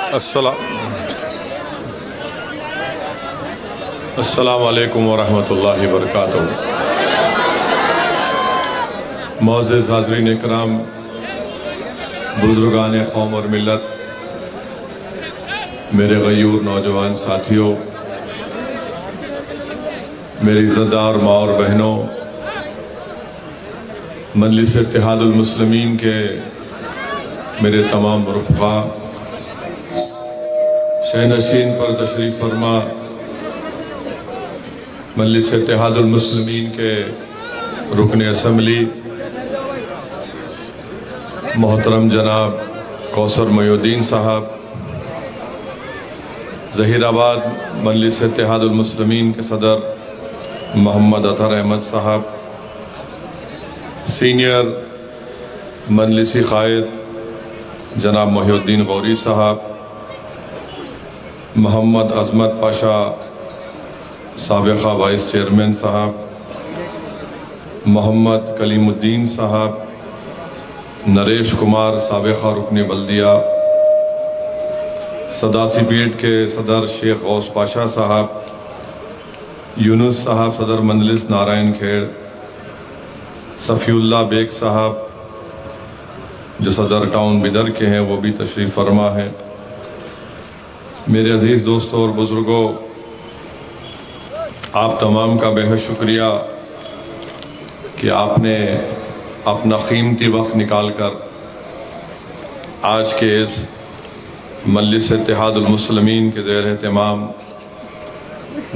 अस्सलामु अलैकुम वरहमतुल्लाहि वबरकातुहू। मोअज़्ज़िज़ हाज़रीन इकराम, बुज़ुर्गान कौम और मिल्लत, मेरे गयूर नौजवान साथियों, मेरी इज़्ज़तदार माँ और बहनों, मजलिस इत्तेहादुल मुस्लिमीन के मेरे तमाम रुफ़क़ा, शहनशीन पर तशरीफ़ फरमा, मजलिस इत्तेहादुल मुस्लिमीन के रुकन असम्बली मोहतरम जनाब कौसर मोयुद्दीन साहब, ज़हीराबाद मजलिस इत्तेहादुल मुस्लिमीन के सदर मोहम्मद अतहर अहमद साहब, सीनियर मजलिसी क़ायद जनाब मोहिउद्दीन गौरी साहब, मोहम्मद अज़मत पाशा साबिक़ा वाइस चेयरमैन साहब, मोहम्मद कलीमुद्दीन साहब, नरेश कुमार साबिक़ा रुकन बल्दिया, सदासीपेट के सदर शेख गौस पाशा साहब, यूनुस साहब सदर मंजलिस नारायण खेड़, सफ़ीउल्लाह बेग साहब जो सदर टाउन बिदर के हैं वो भी तशरीफ़ फरमा है। मेरे अज़ीज़ दोस्तों और बुज़ुर्गों, आप तमाम का बेहद शुक्रिया कि आपने अपना कीमती वक्त निकाल कर आज के इस मजलिस इत्तेहादुल मुस्लिमीन के ज़ेर एहतमाम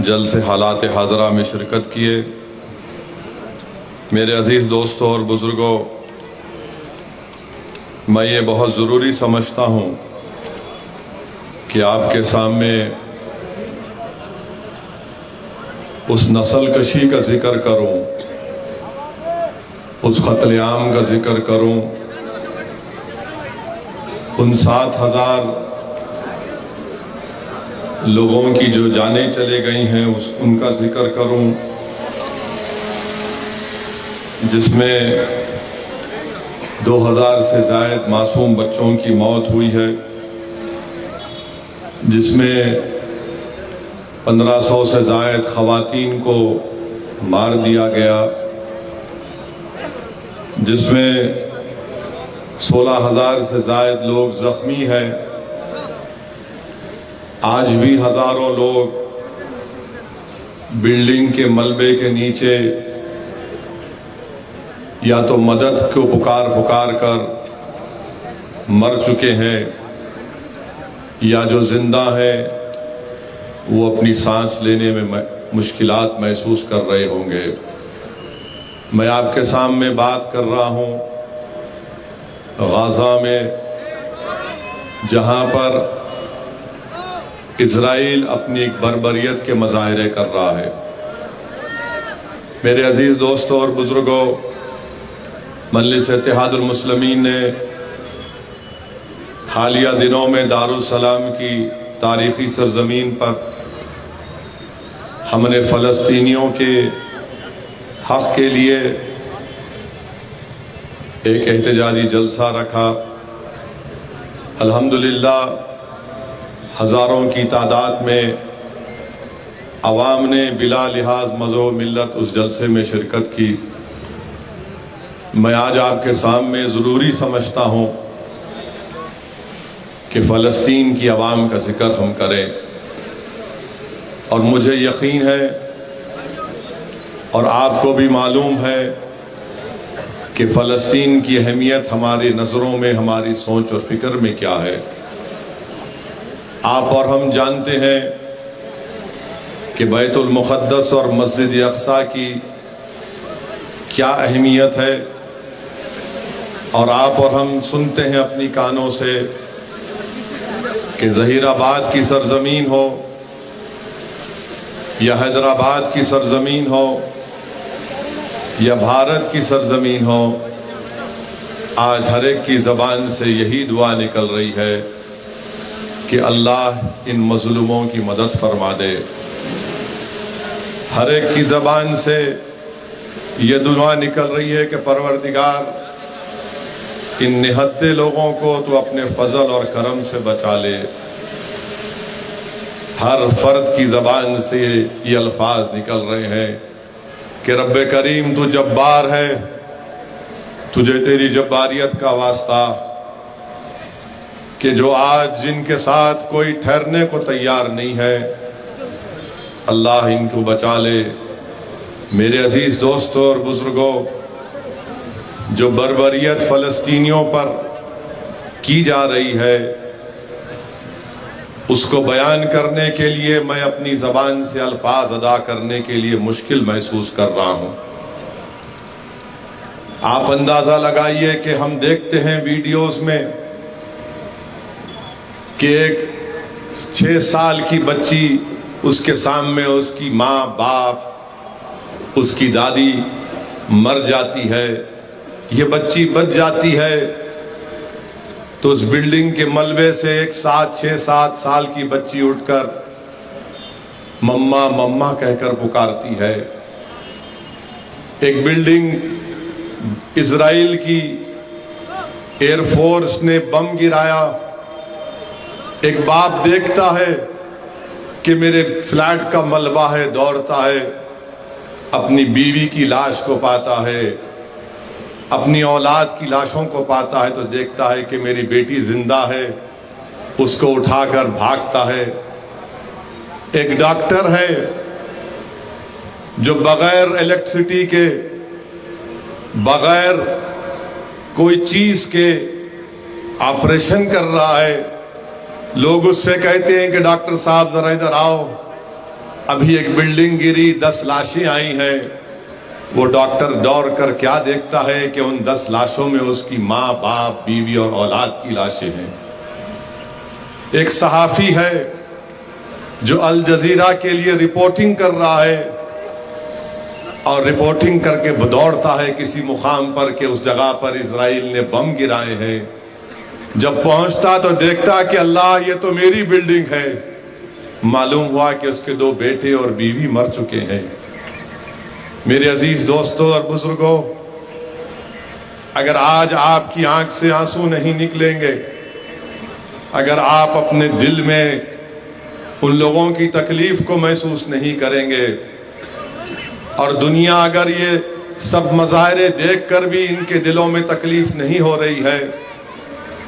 जलसे हालात हाज़रा में शिरकत किए। मेरे अज़ीज़ दोस्तों और बुज़ुर्गों, मैं ये बहुत ज़रूरी समझता हूँ कि आपके सामने उस नस्ल कशी का जिक्र करूँ, उस क़त्ल-ए-आम का जिक्र करूँ, उन 7,000 लोगों की जो जानें चले गई हैं उनका जिक्र करूँ, जिसमें 2000 से ज़ायद मासूम बच्चों की मौत हुई है, जिसमें 1500 से ज़ायद ख़वातीन को मार दिया गया, जिसमें 16,000 से ज़ायद लोग ज़ख्मी हैं। आज भी हज़ारों लोग बिल्डिंग के मलबे के नीचे या तो मदद को पुकार कर मर चुके हैं, या जो जिंदा हैं वो अपनी सांस लेने में मुश्किलात महसूस कर रहे होंगे। मैं आपके सामने बात कर रहा हूँ गाज़ा में, जहाँ पर इज़राइल अपनी एक बर्बरियत के मज़ाहिरे कर रहा है। मेरे अज़ीज़ दोस्तों और बुज़ुर्गों, मजलिस इत्तेहादुल मुस्लिमीन ने हालिया दिनों में दारुस्सलाम की तारीख़ी सरज़मीन पर हमने फ़लस्तीनियों के हक़ के लिए एक एहतजाजी जलसा रखा। अल्हम्दुलिल्लाह हज़ारों की तादाद में अवाम ने बिला लिहाज मज़हब मिल्लत उस जलसे में शिरकत की। मैं आज आपके सामने ज़रूरी समझता हूँ कि फ़लस्तीन की अवाम का जिक्र हम करें, और मुझे यकीन है और आपको भी मालूम है कि फ़लस्तीन की अहमियत हमारी नज़रों में, हमारी सोच और फ़िक्र में क्या है। आप और हम जानते हैं कि बैतुल मुक़द्दस और मस्जिद अक़सा की क्या अहमियत है, और आप और हम सुनते हैं अपनी कानों से कि ज़हीराबाद की सरज़मीन हो या हैदराबाद की सरज़मीन हो या भारत की सरज़मीन हो, आज हर एक की ज़बान से यही दुआ निकल रही है कि अल्लाह इन मज़लूमों की मदद फरमा दे। हर एक की ज़बान से ये दुआ निकल रही है कि परवरदिगार इन निहत्ते लोगों को तो अपने फजल और करम से बचा ले, हर फर्द की ज़बान से ये अल्फाज निकल रहे हैं कि रब्बे करीम तू जब्बार है, तुझे तेरी जब्बारियत का वास्ता कि जो आज जिनके साथ कोई ठहरने को तैयार नहीं है, अल्लाह इनको बचा ले। मेरे अजीज दोस्तों और बुजुर्गों, जो बर्बरियत फ़लस्तीनियों पर की जा रही है उसको बयान करने के लिए मैं अपनी ज़बान से अल्फाज अदा करने के लिए मुश्किल महसूस कर रहा हूं। आप अंदाज़ा लगाइए कि हम देखते हैं वीडियोस में कि एक 6 साल की बच्ची, उसके सामने उसकी माँ बाप, उसकी दादी मर जाती है, ये बच्ची बच जाती है तो उस बिल्डिंग के मलबे से एक 6-7 साल की बच्ची उठकर मम्मा मम्मा कहकर पुकारती है। एक बिल्डिंग इजराइल की एयरफोर्स ने बम गिराया, एक बाप देखता है कि मेरे फ्लैट का मलबा है, दौड़ता है, अपनी बीवी की लाश को पाता है, अपनी औलाद की लाशों को पाता है तो देखता है कि मेरी बेटी जिंदा है, उसको उठाकर भागता है। एक डॉक्टर है जो बगैर इलेक्ट्रिसिटी के, बगैर कोई चीज के ऑपरेशन कर रहा है। लोग उससे कहते हैं कि डॉक्टर साहब जरा इधर आओ, अभी एक बिल्डिंग गिरी, 10 लाशें आई हैं। वो डॉक्टर दौड़ कर क्या देखता है कि उन 10 लाशों में उसकी माँ बाप, बीवी और औलाद की लाशें हैं। एक सहाफी है जो अल जजीरा के लिए रिपोर्टिंग कर रहा है और रिपोर्टिंग करके दौड़ता है किसी मुकाम पर कि उस जगह पर इजराइल ने बम गिराए हैं। जब पहुंचता तो देखता कि अल्लाह, ये तो मेरी बिल्डिंग है। मालूम हुआ कि उसके 2 बेटे और बीवी मर चुके हैं। मेरे अजीज दोस्तों और बुजुर्गों, अगर आज आपकी आंख से आंसू नहीं निकलेंगे, अगर आप अपने दिल में उन लोगों की तकलीफ को महसूस नहीं करेंगे और दुनिया अगर ये सब मज़ाहिरे देखकर भी इनके दिलों में तकलीफ नहीं हो रही है,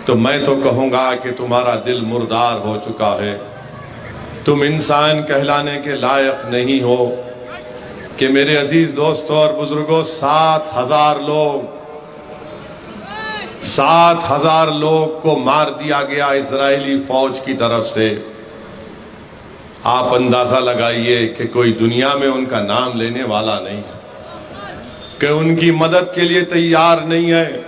तो मैं तो कहूँगा कि तुम्हारा दिल मुर्दार हो चुका है। तुम इंसान कहलाने के लायक नहीं हो। कि मेरे अजीज दोस्तों और बुजुर्गों, 7,000 लोग को मार दिया गया इजरायली फौज की तरफ से। आप अंदाजा लगाइए कि कोई दुनिया में उनका नाम लेने वाला नहीं है, कि उनकी मदद के लिए तैयार नहीं है।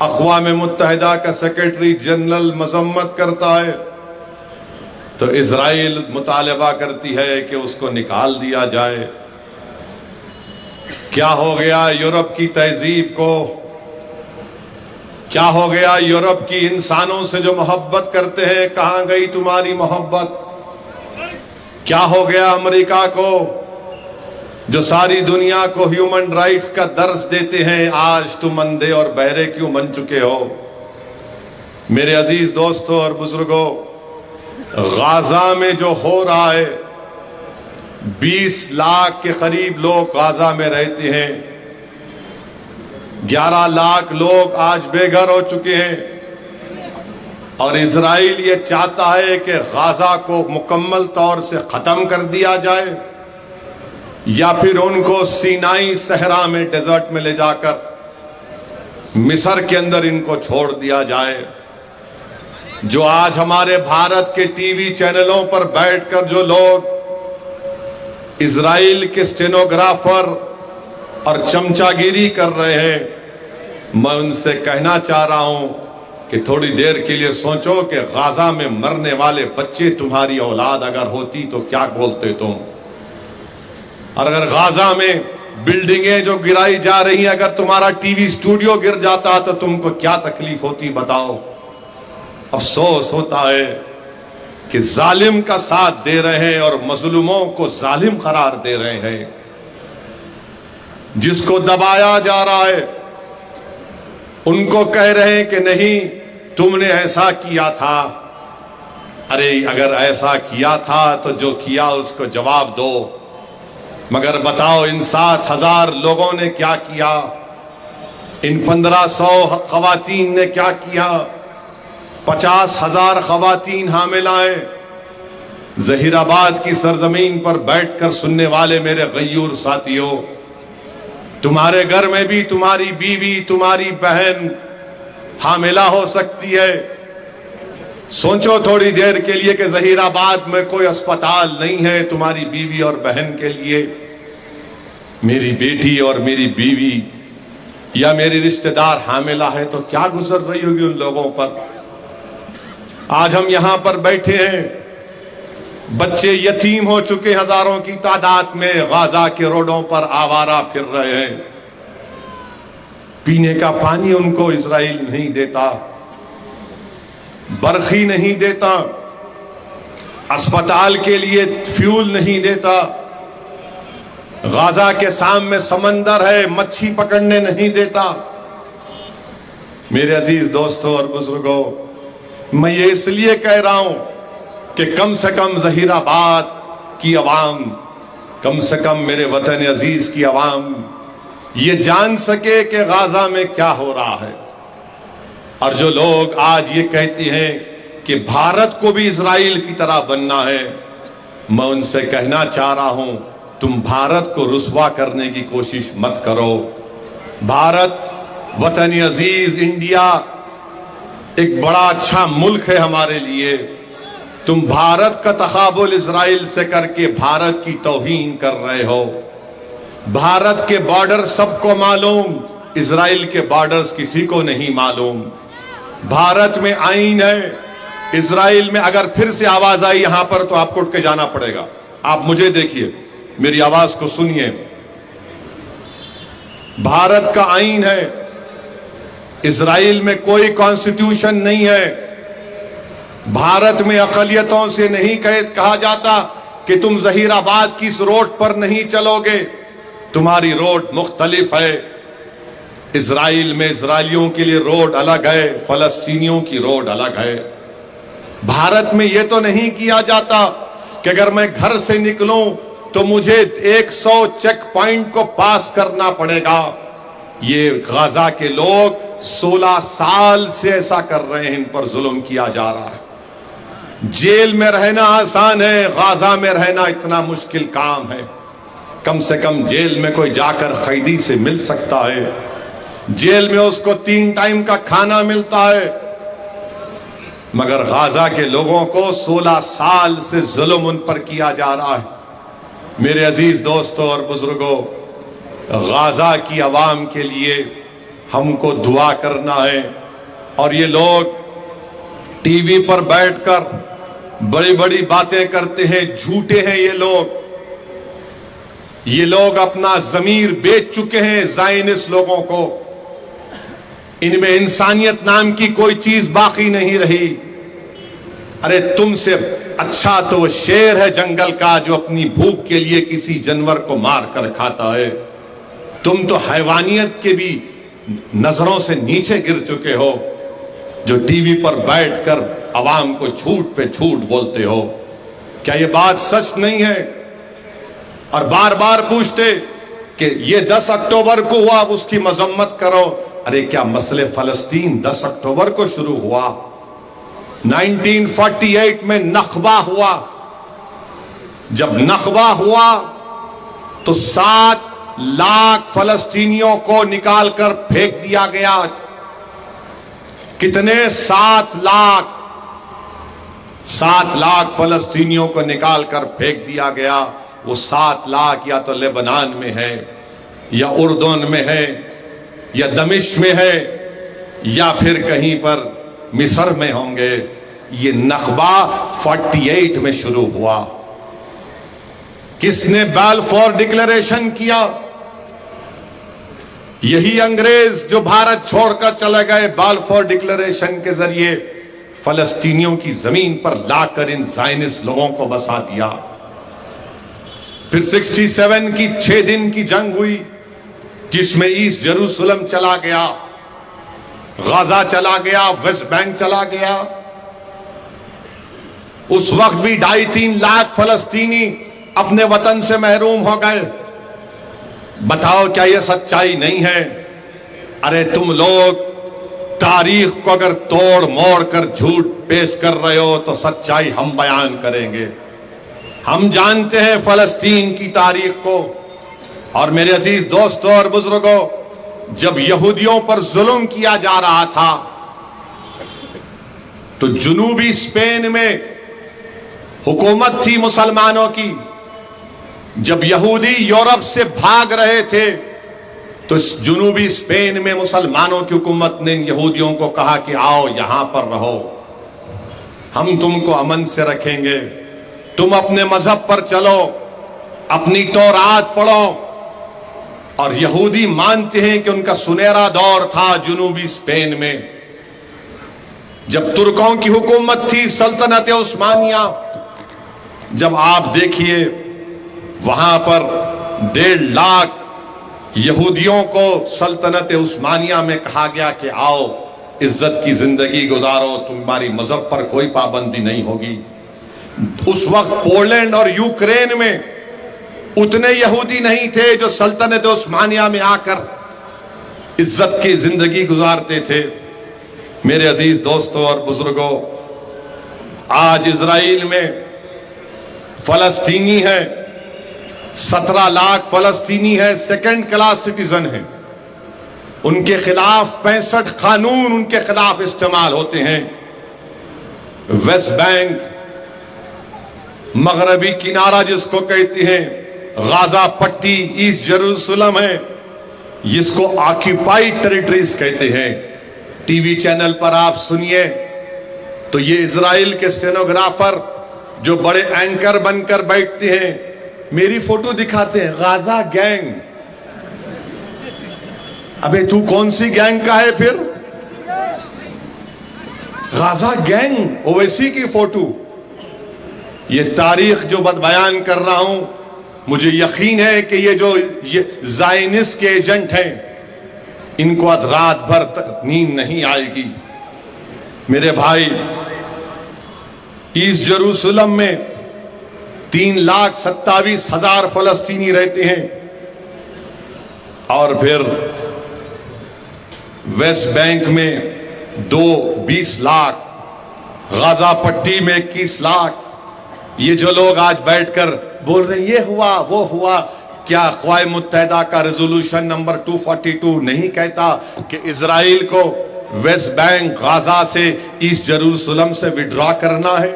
अक़वाम मुत्तहिदा का सेक्रेटरी जनरल मजम्मत करता है तो इजराइल मुतालबा करती है कि उसको निकाल दिया जाए। क्या हो गया यूरोप की तहजीब को? क्या हो गया यूरोप की इंसानों से जो मोहब्बत करते हैं? कहां गई तुम्हारी मोहब्बत? क्या हो गया अमेरिका को जो सारी दुनिया को ह्यूमन राइट्स का दर्स देते हैं? आज तुम अंधे और बहरे क्यों बन चुके हो? मेरे अजीज दोस्तों और बुजुर्गों, गाजा में जो हो रहा है, 20 लाख के करीब लोग गाजा में रहते हैं। 11 लाख लोग आज बेघर हो चुके हैं और इजराइल ये चाहता है कि गाजा को मुकम्मल तौर से खत्म कर दिया जाए या फिर उनको सीनाई सहरा में, डेजर्ट में ले जाकर मिस्र के अंदर इनको छोड़ दिया जाए। जो आज हमारे भारत के टीवी चैनलों पर बैठकर जो लोग इजराइल के स्टेनोग्राफर और चमचागिरी कर रहे हैं, मैं उनसे कहना चाह रहा हूं कि थोड़ी देर के लिए सोचो कि गाजा में मरने वाले बच्चे तुम्हारी औलाद अगर होती तो क्या बोलते तुम? और अगर गाजा में बिल्डिंगें जो गिराई जा रही हैं, अगर तुम्हारा टीवी स्टूडियो गिर जाता तो तुमको क्या तकलीफ होती बताओ? अफसोस होता है कि जालिम का साथ दे रहे हैं और मजलूमों को जालिम करार दे रहे हैं। जिसको दबाया जा रहा है उनको कह रहे हैं कि नहीं, तुमने ऐसा किया था। अरे अगर ऐसा किया था तो जो किया उसको जवाब दो। मगर बताओ इन 7,000 लोगों ने क्या किया, इन 1,500 खवातीन ने क्या किया, 50,000 खवातीन हामिलाएं जहीराबाद की सरजमीन पर बैठकर सुनने वाले मेरे गयूर साथियों, तुम्हारे घर में भी तुम्हारी बीवी, तुम्हारी बहन हामिला हो सकती है। सोचो थोड़ी देर के लिए कि जहीराबाद में कोई अस्पताल नहीं है तुम्हारी बीवी और बहन के लिए। मेरी बेटी और मेरी बीवी या मेरी रिश्तेदार हामिला है तो क्या गुजर रही होगी उन लोगों पर। आज हम यहां पर बैठे हैं, बच्चे यतीम हो चुके हजारों की तादाद में गाजा के रोडों पर आवारा फिर रहे हैं। पीने का पानी उनको इजराइल नहीं देता, बरखी नहीं देता, अस्पताल के लिए फ्यूल नहीं देता। गाजा के सामने समंदर है, मच्छी पकड़ने नहीं देता। मेरे अजीज दोस्तों और बुजुर्गों, मैं ये इसलिए कह रहा हूं कि कम से कम जहीराबाद की आवाम, कम से कम मेरे वतन अजीज की आवाम ये जान सके कि गाजा में क्या हो रहा है। और जो लोग आज ये कहते हैं कि भारत को भी इजराइल की तरह बनना है, मैं उनसे कहना चाह रहा हूं, तुम भारत को रुस्वा करने की कोशिश मत करो। भारत वतन अजीज इंडिया एक बड़ा अच्छा मुल्क है हमारे लिए। तुम भारत का तकाबुल इजराइल से करके भारत की तौहीन कर रहे हो। भारत के बॉर्डर सबको मालूम, इजराइल के बॉर्डर्स किसी को नहीं मालूम। भारत में आईन है, इजराइल में अगर फिर से आवाज आई यहां पर तो आपको उठ के जाना पड़ेगा। आप मुझे देखिए, मेरी आवाज को सुनिए। भारत का आईन है, इजराइल में कोई कॉन्स्टिट्यूशन नहीं है। भारत में अकलियतों से नहीं कहा जाता कि तुम जहीराबाद की इस रोड पर नहीं चलोगे, तुम्हारी रोड मुख्तलिफ है। इजराइल में इजराइलियों के लिए रोड अलग है, फलस्तीनियों की रोड अलग है। भारत में यह तो नहीं किया जाता कि अगर मैं घर से निकलूं तो मुझे 100 चेक पॉइंट को पास करना पड़ेगा। ये गाजा के लोग 16 साल से ऐसा कर रहे हैं, इन पर जुल्म किया जा रहा है। जेल में रहना आसान है, गाजा में रहना इतना मुश्किल काम है। कम से कम जेल में कोई जाकर कैदी से मिल सकता है, जेल में उसको 3 टाइम का खाना मिलता है। मगर गाजा के लोगों को 16 साल से जुल्म उन पर किया जा रहा है। मेरे अजीज दोस्तों और बुजुर्गों, गाजा की आवाम के लिए हमको दुआ करना है। और ये लोग टीवी पर बैठकर बड़ी बड़ी बातें करते हैं, झूठे हैं ये लोग अपना जमीर बेच चुके हैं ज़ायनिस्ट लोगों को। इनमें इंसानियत नाम की कोई चीज बाकी नहीं रही। अरे तुमसे अच्छा तो वो शेर है जंगल का जो अपनी भूख के लिए किसी जानवर को मार कर खाता है। तुम तो हैवानियत के भी नजरों से नीचे गिर चुके हो, जो टीवी पर बैठकर अवाम को झूठ पे झूठ बोलते हो। क्या ये बात सच नहीं है? और बार बार पूछते कि ये 10 अक्टूबर को हुआ, उसकी मजम्मत करो। अरे क्या मसले फलस्तीन 10 अक्टूबर को शुरू हुआ? 1948 में नखबा हुआ। जब नखबा हुआ तो 7 लाख फलस्तीनियों को निकालकर फेंक दिया गया। कितने? 7 लाख। 7 लाख फलस्तीनियों को निकालकर फेंक दिया गया। वो 7 लाख या तो लेबनान में है, या उर्दून में है, या दमिश्क में है, या फिर कहीं पर मिस्र में होंगे। ये नखबा 48 में शुरू हुआ। किसने बाल्फोर डिक्लेरेशन किया? यही अंग्रेज जो भारत छोड़कर चले गए बाल्फोर डिक्लेरेशन के जरिए फलस्तीनियों की जमीन पर लाकर इन ज़ायनिस्ट लोगों को बसा दिया। फिर 67 की 6 दिन की जंग हुई, जिसमें ईस्ट जेरूसलम चला गया, गाजा चला गया, वेस्ट बैंक चला गया। उस वक्त भी 2.5-3 लाख फलस्तीनी अपने वतन से महरूम हो गए। बताओ क्या यह सच्चाई नहीं है? अरे तुम लोग तारीख को अगर तोड़ मोड़ कर झूठ पेश कर रहे हो तो सच्चाई हम बयान करेंगे। हम जानते हैं फलस्तीन की तारीख को। और मेरे अजीज दोस्तों और बुजुर्गों, जब यहूदियों पर जुल्म किया जा रहा था तो जुनूबी स्पेन में हुकूमत थी मुसलमानों की। जब यहूदी यूरोप से भाग रहे थे तो जुनूबी स्पेन में मुसलमानों की हुकूमत ने यहूदियों को कहा कि आओ यहां पर रहो, हम तुमको अमन से रखेंगे, तुम अपने मजहब पर चलो, अपनी तौरात पढ़ो। और यहूदी मानते हैं कि उनका सुनहरा दौर था जुनूबी स्पेन में, जब तुर्कों की हुकूमत थी, सल्तनत उस्मानिया। जब आप देखिए वहां पर 1.5 लाख यहूदियों को सल्तनत उस्मानिया में कहा गया कि आओ इज्जत की जिंदगी गुजारो, तुम्हारी मजहब पर कोई पाबंदी नहीं होगी। उस वक्त पोलैंड और यूक्रेन में उतने यहूदी नहीं थे जो सल्तनत उस्मानिया में आकर इज्जत की जिंदगी गुजारते थे। मेरे अजीज दोस्तों और बुजुर्गों, आज इजराइल में फलस्तीनी है, 17 लाख फलस्तीनी है, सेकंड क्लास सिटीजन है। उनके खिलाफ 65 कानून उनके खिलाफ इस्तेमाल होते हैं। वेस्ट बैंक, मगरबी किनारा जिसको कहते हैं, गाजा पट्टी, ईस्ट जेरूसलम है, जिसको ऑक्यूपाइड टेरिटरीज कहते हैं। टीवी चैनल पर आप सुनिए तो ये इजराइल के स्टेनोग्राफर जो बड़े एंकर बनकर बैठते हैं, मेरी फोटो दिखाते हैं, गाजा गैंग। अबे तू कौन सी गैंग का है फिर? गाजा गैंग, ओवैसी की फोटो। ये तारीख जो बयान कर रहा हूं, मुझे यकीन है कि ये ज़ायनिस्ट के एजेंट हैं, इनको आज रात भर नींद नहीं आएगी। मेरे भाई, ईस्ट जेरूसलम में 3,27,000 फलस्तीनी रहते हैं। और फिर वेस्ट बैंक में 20 लाख, गाजा पट्टी में 21 लाख। ये जो लोग आज बैठकर बोल रहे हैं ये हुआ वो हुआ, क्या क़वाम मुत्तहिदा का रेजोल्यूशन नंबर 242 नहीं कहता कि इजराइल को वेस्ट बैंक, गाजा से, ईस्ट जेरूसलम से विड्रॉ करना है?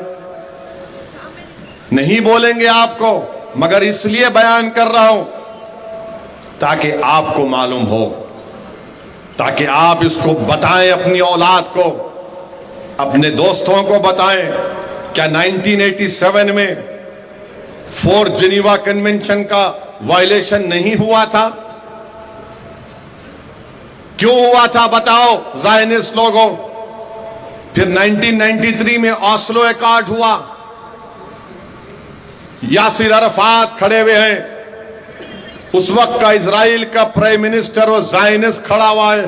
नहीं बोलेंगे आपको, मगर इसलिए बयान कर रहा हूं ताकि आपको मालूम हो, ताकि आप इसको बताएं अपनी औलाद को, अपने दोस्तों को बताएं। क्या 1987 में 4th जिनीवा कन्वेंशन का वायलेशन नहीं हुआ था? क्यों हुआ था बताओ ज़ायनिस्ट लोगों? फिर 1993 में ऑस्लो एकॉर्ड हुआ, यासिर अरफात खड़े हुए हैं, उस वक्त का इजराइल का प्राइम मिनिस्टर वो ज़ायनिस्ट खड़ा हुआ है,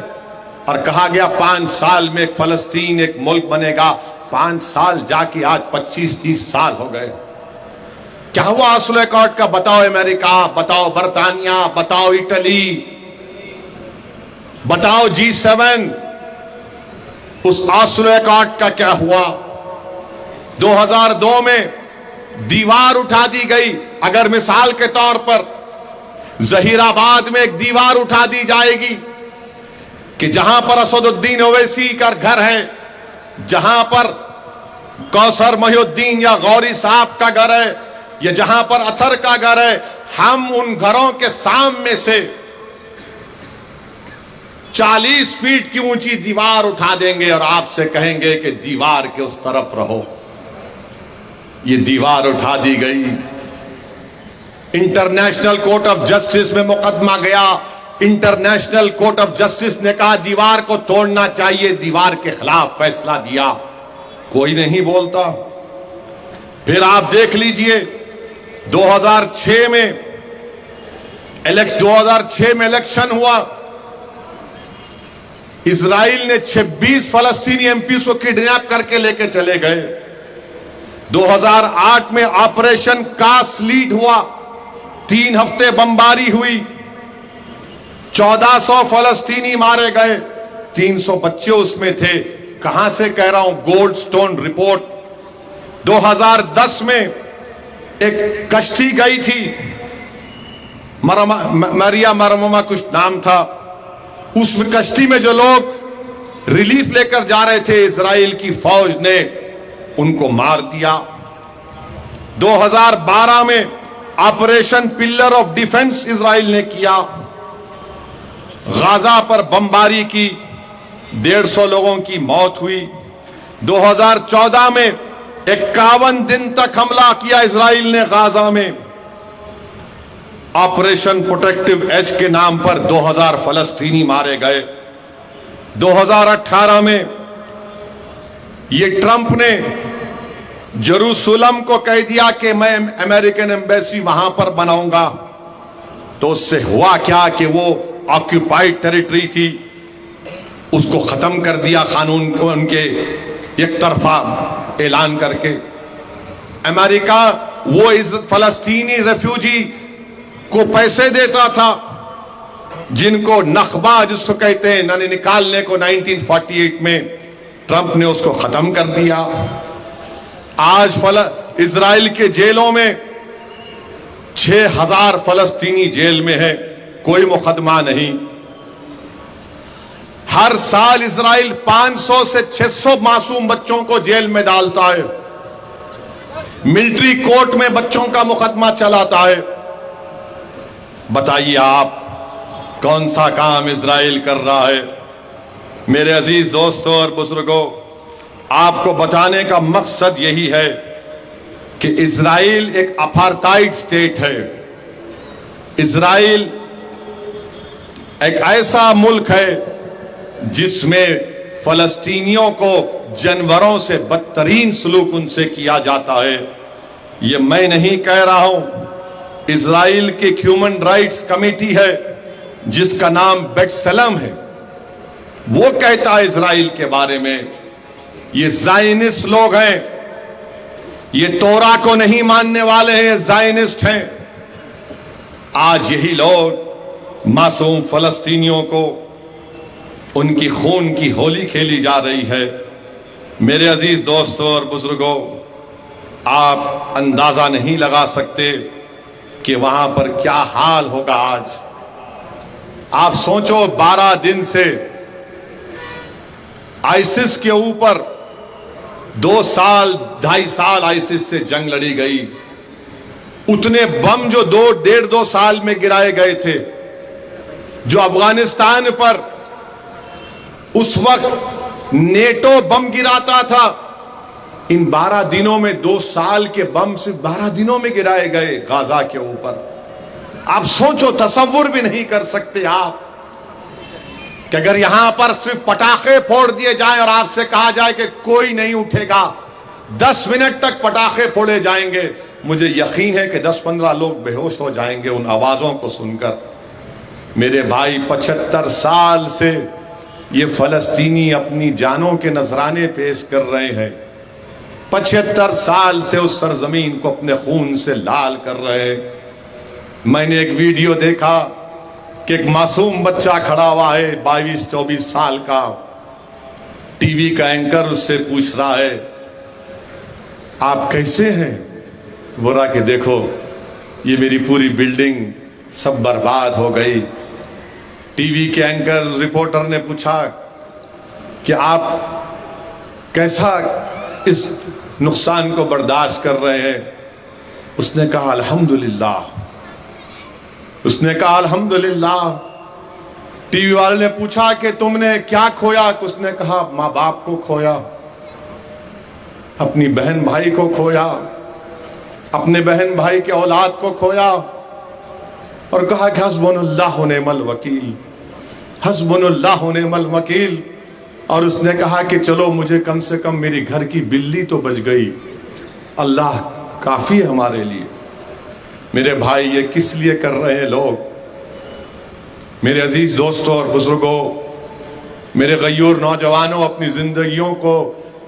और कहा गया 5 साल में एक फलस्तीन एक मुल्क बनेगा। 5 साल जाके आज 25-30 साल हो गए। क्या हुआ ऑस्लो एकॉर्ड का? बताओ अमेरिका, बताओ बरतानिया, बताओ इटली, बताओ G7, उस ऑस्लो एकॉर्ड का क्या हुआ? 2002 में दीवार उठा दी गई। अगर मिसाल के तौर पर जहीराबाद में एक दीवार उठा दी जाएगी कि जहां पर असदुद्दीन ओवैसी का घर है, जहां पर कौसर मोहिउद्दीन या गौरी साहब का घर है, या जहां पर अथर का घर है, हम उन घरों के सामने से 40 फीट की ऊंची दीवार उठा देंगे और आपसे कहेंगे कि दीवार के उस तरफ रहो। ये दीवार उठा दी गई। इंटरनेशनल कोर्ट ऑफ जस्टिस में मुकदमा गया। इंटरनेशनल कोर्ट ऑफ जस्टिस ने कहा दीवार को तोड़ना चाहिए, दीवार के खिलाफ फैसला दिया। कोई नहीं बोलता। फिर आप देख लीजिए 2006 में इलेक्शन हुआ। इजराइल ने 26 फलस्तीनी एमपी को किडनैप करके लेके चले गए। 2008 में ऑपरेशन कास लीड हुआ, 3 हफ्ते बमबारी हुई, 1400 फलस्तीनी मारे गए, 300 बच्चे उसमें थे। कहां से कह रहा हूं? Goldstone report. 2010 में एक कश्ती गई थी, मरिया मरममा कुछ नाम था। उस कश्ती में जो लोग रिलीफ लेकर जा रहे थे, इजराइल की फौज ने उनको मार दिया। 2012 में operation pillar of defence Israel ने किया, गाजा पर बमबारी की, 150 लोगों की मौत हुई। 2014 में 51 दिन तक हमला किया इजराइल ने गाजा में। ऑपरेशन प्रोटेक्टिव एज के नाम पर 2000 फलस्तीनी मारे गए। 2018 में ये ट्रंप ने जेरूसलम को कह दिया कि मैं अमेरिकन एम्बेसी वहां पर बनाऊंगा, तो उससे हुआ क्या कि वो ऑक्यूपाइड टेरिटरी थी, उसको खत्म कर दिया कानून को, उनके एक तरफा ऐलान करके। अमेरिका वो इस फलस्तीनी रेफ्यूजी को पैसे देता था, जिनको नखबा जिसको कहते हैं ना निकालने को, 1948 में ट्रंप ने उसको खत्म कर दिया। आज इजराइल के जेलों में 6000 फलस्तीनी जेल में है, कोई मुकदमा नहीं। हर साल इजराइल 500 से 600 मासूम बच्चों को जेल में डालता है, मिलिट्री कोर्ट में बच्चों का मुकदमा चलाता है। बताइए आप कौन सा काम इजराइल कर रहा है? मेरे अजीज दोस्तों और बुजुर्गों, आपको बताने का मकसद यही है कि इजराइल एक अपार्थाइड स्टेट है। इजराइल एक ऐसा मुल्क है जिसमें फलस्तीनियों को जानवरों से बदतरीन सलूक उनसे किया जाता है। ये मैं नहीं कह रहा हूं, इजराइल की ह्यूमन राइट्स कमेटी है जिसका नाम बेत्सलम है, वो कहता है इजराइल के बारे में, ये ज़ायनिस्ट लोग हैं, ये तोरा को नहीं मानने वाले हैं, ये ज़ायनिस्ट हैं। आज यही लोग मासूम फलस्तीनियों को उनकी खून की होली खेली जा रही है। मेरे अजीज दोस्तों और बुजुर्गों, आप अंदाजा नहीं लगा सकते कि वहां पर क्या हाल होगा आज। आप सोचो, 12 दिन से आइसिस के ऊपर 2 साल 2.5 साल आइसिस से जंग लड़ी गई। उतने बम जो 1.5-2 साल में गिराए गए थे, जो अफगानिस्तान पर उस वक्त नेटो बम गिराता था, इन 12 दिनों में 2 साल के बम सिर्फ 12 दिनों में गिराए गए गाजा के ऊपर। आप सोचो, तसव्वुर भी नहीं कर सकते आप कि अगर यहां पर सिर्फ पटाखे फोड़ दिए जाएं और आपसे कहा जाए कि कोई नहीं उठेगा, 10 मिनट तक पटाखे फोड़े जाएंगे, मुझे यकीन है कि 10-15 लोग बेहोश हो जाएंगे उन आवाजों को सुनकर। मेरे भाई, 75 साल से ये फलस्तीनी अपनी जानों के नजराने पेश कर रहे हैं। 75 साल से उस सरजमीन को अपने खून से लाल कर रहे हैं। मैंने एक वीडियो देखा कि एक मासूम बच्चा खड़ा हुआ है, 22-24 साल का, टीवी का एंकर उससे पूछ रहा है, आप कैसे हैं? बोला कि देखो, ये मेरी पूरी बिल्डिंग सब बर्बाद हो गई। टीवी के एंकर रिपोर्टर ने पूछा कि आप कैसा इस नुकसान को बर्दाश्त कर रहे हैं? उसने कहा अल्हम्दुलिल्लाह। उसने कहा अल्हम्दुलिल्लाह। टीवी वाले ने पूछा कि तुमने क्या खोया? उसने कहा माँ बाप को खोया, अपनी बहन भाई को खोया, अपने बहन भाई के औलाद को खोया, और कहा कि हस्बुनल्लाह व निअमल वकील, हस्बुनल्लाह व निअमल वकील। और उसने कहा कि चलो, मुझे कम से कम मेरी घर की बिल्ली तो बच गई, अल्लाह काफी है हमारे लिए। मेरे भाई, ये किस लिए कर रहे हैं लोग? मेरे अजीज दोस्तों और बुजुर्गों, मेरे गयूर नौजवानों, अपनी जिंदगियों को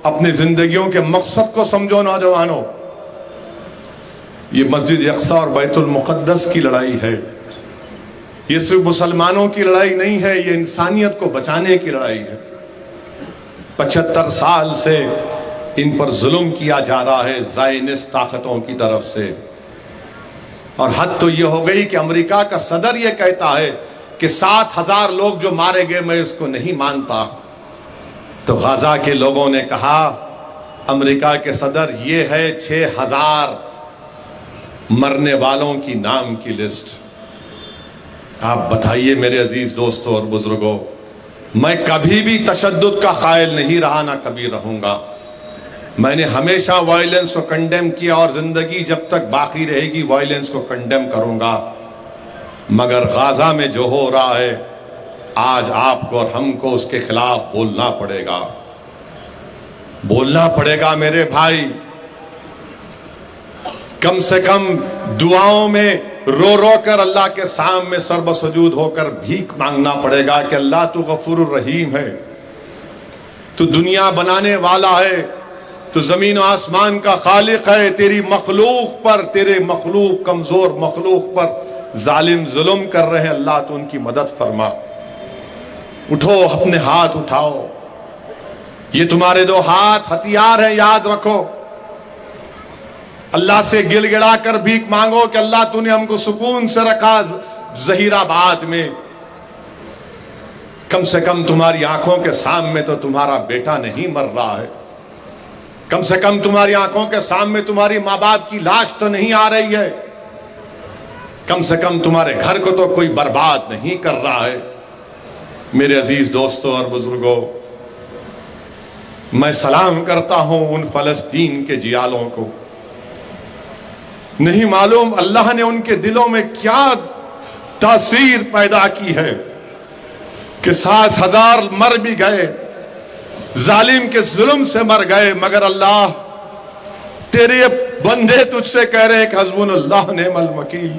अपनी जिंदगियों के मकसद को समझो नौजवानों। ये मस्जिद अक्सा और बैतुल मुक़द्दस की लड़ाई है। ये सिर्फ मुसलमानों की लड़ाई नहीं है, ये इंसानियत को बचाने की लड़ाई है। 75 साल से इन पर जुल्म किया जा रहा है ज़ायनिस्ट ताकतों की तरफ से। और हद तो ये हो गई कि अमेरिका का सदर ये कहता है कि 7,000 लोग जो मारे गए, मैं इसको नहीं मानता। तो गाजा के लोगों ने कहा, अमेरिका के सदर, ये है 6,000 मरने वालों की नाम की लिस्ट। आप बताइए मेरे अजीज दोस्तों और बुजुर्गों, मैं कभी भी तशद्दुद का कायल नहीं रहा, ना कभी रहूंगा। मैंने हमेशा वायलेंस को कंडेम किया और जिंदगी जब तक बाकी रहेगी वायलेंस को कंडेम करूंगा। मगर गाजा में जो हो रहा है, आज आपको और हमको उसके खिलाफ बोलना पड़ेगा, बोलना पड़ेगा मेरे भाई। कम से कम दुआओं में रो रो कर अल्लाह के सामने सर्वसजूद होकर भीख मांगना पड़ेगा कि अल्लाह तू गफूर रहीम है, तू दुनिया बनाने वाला है, तू जमीन और आसमान का खालिक है। तेरी मखलूक पर, तेरे मखलूक, कमजोर मखलूक पर जालिम जुल्म कर रहे हैं, अल्लाह तू उनकी मदद फरमा। उठो, अपने हाथ उठाओ, ये तुम्हारे 2 हाथ हथियार है, याद रखो। अल्लाह से गिड़गिड़ा कर भीख मांगो कि अल्लाह तूने हमको सुकून से रखा जहीराबाद में। कम से कम तुम्हारी आंखों के सामने तो तुम्हारा बेटा नहीं मर रहा है, कम से कम तुम्हारी आंखों के सामने तुम्हारी माँ बाप की लाश तो नहीं आ रही है, कम से कम तुम्हारे घर को तो कोई बर्बाद नहीं कर रहा है। मेरे अजीज दोस्तों और बुजुर्गों, मैं सलाम करता हूं उन फलस्तीन के जियालों को। नहीं मालूम अल्लाह ने उनके दिलों में क्या तासीर पैदा की है कि 7,000 मर भी गए, जालिम के जुल्म से मर गए, मगर अल्लाह तेरे बंदे तुझसे कह रहे हैं कि हस्बुनल्लाह निअमल वकील।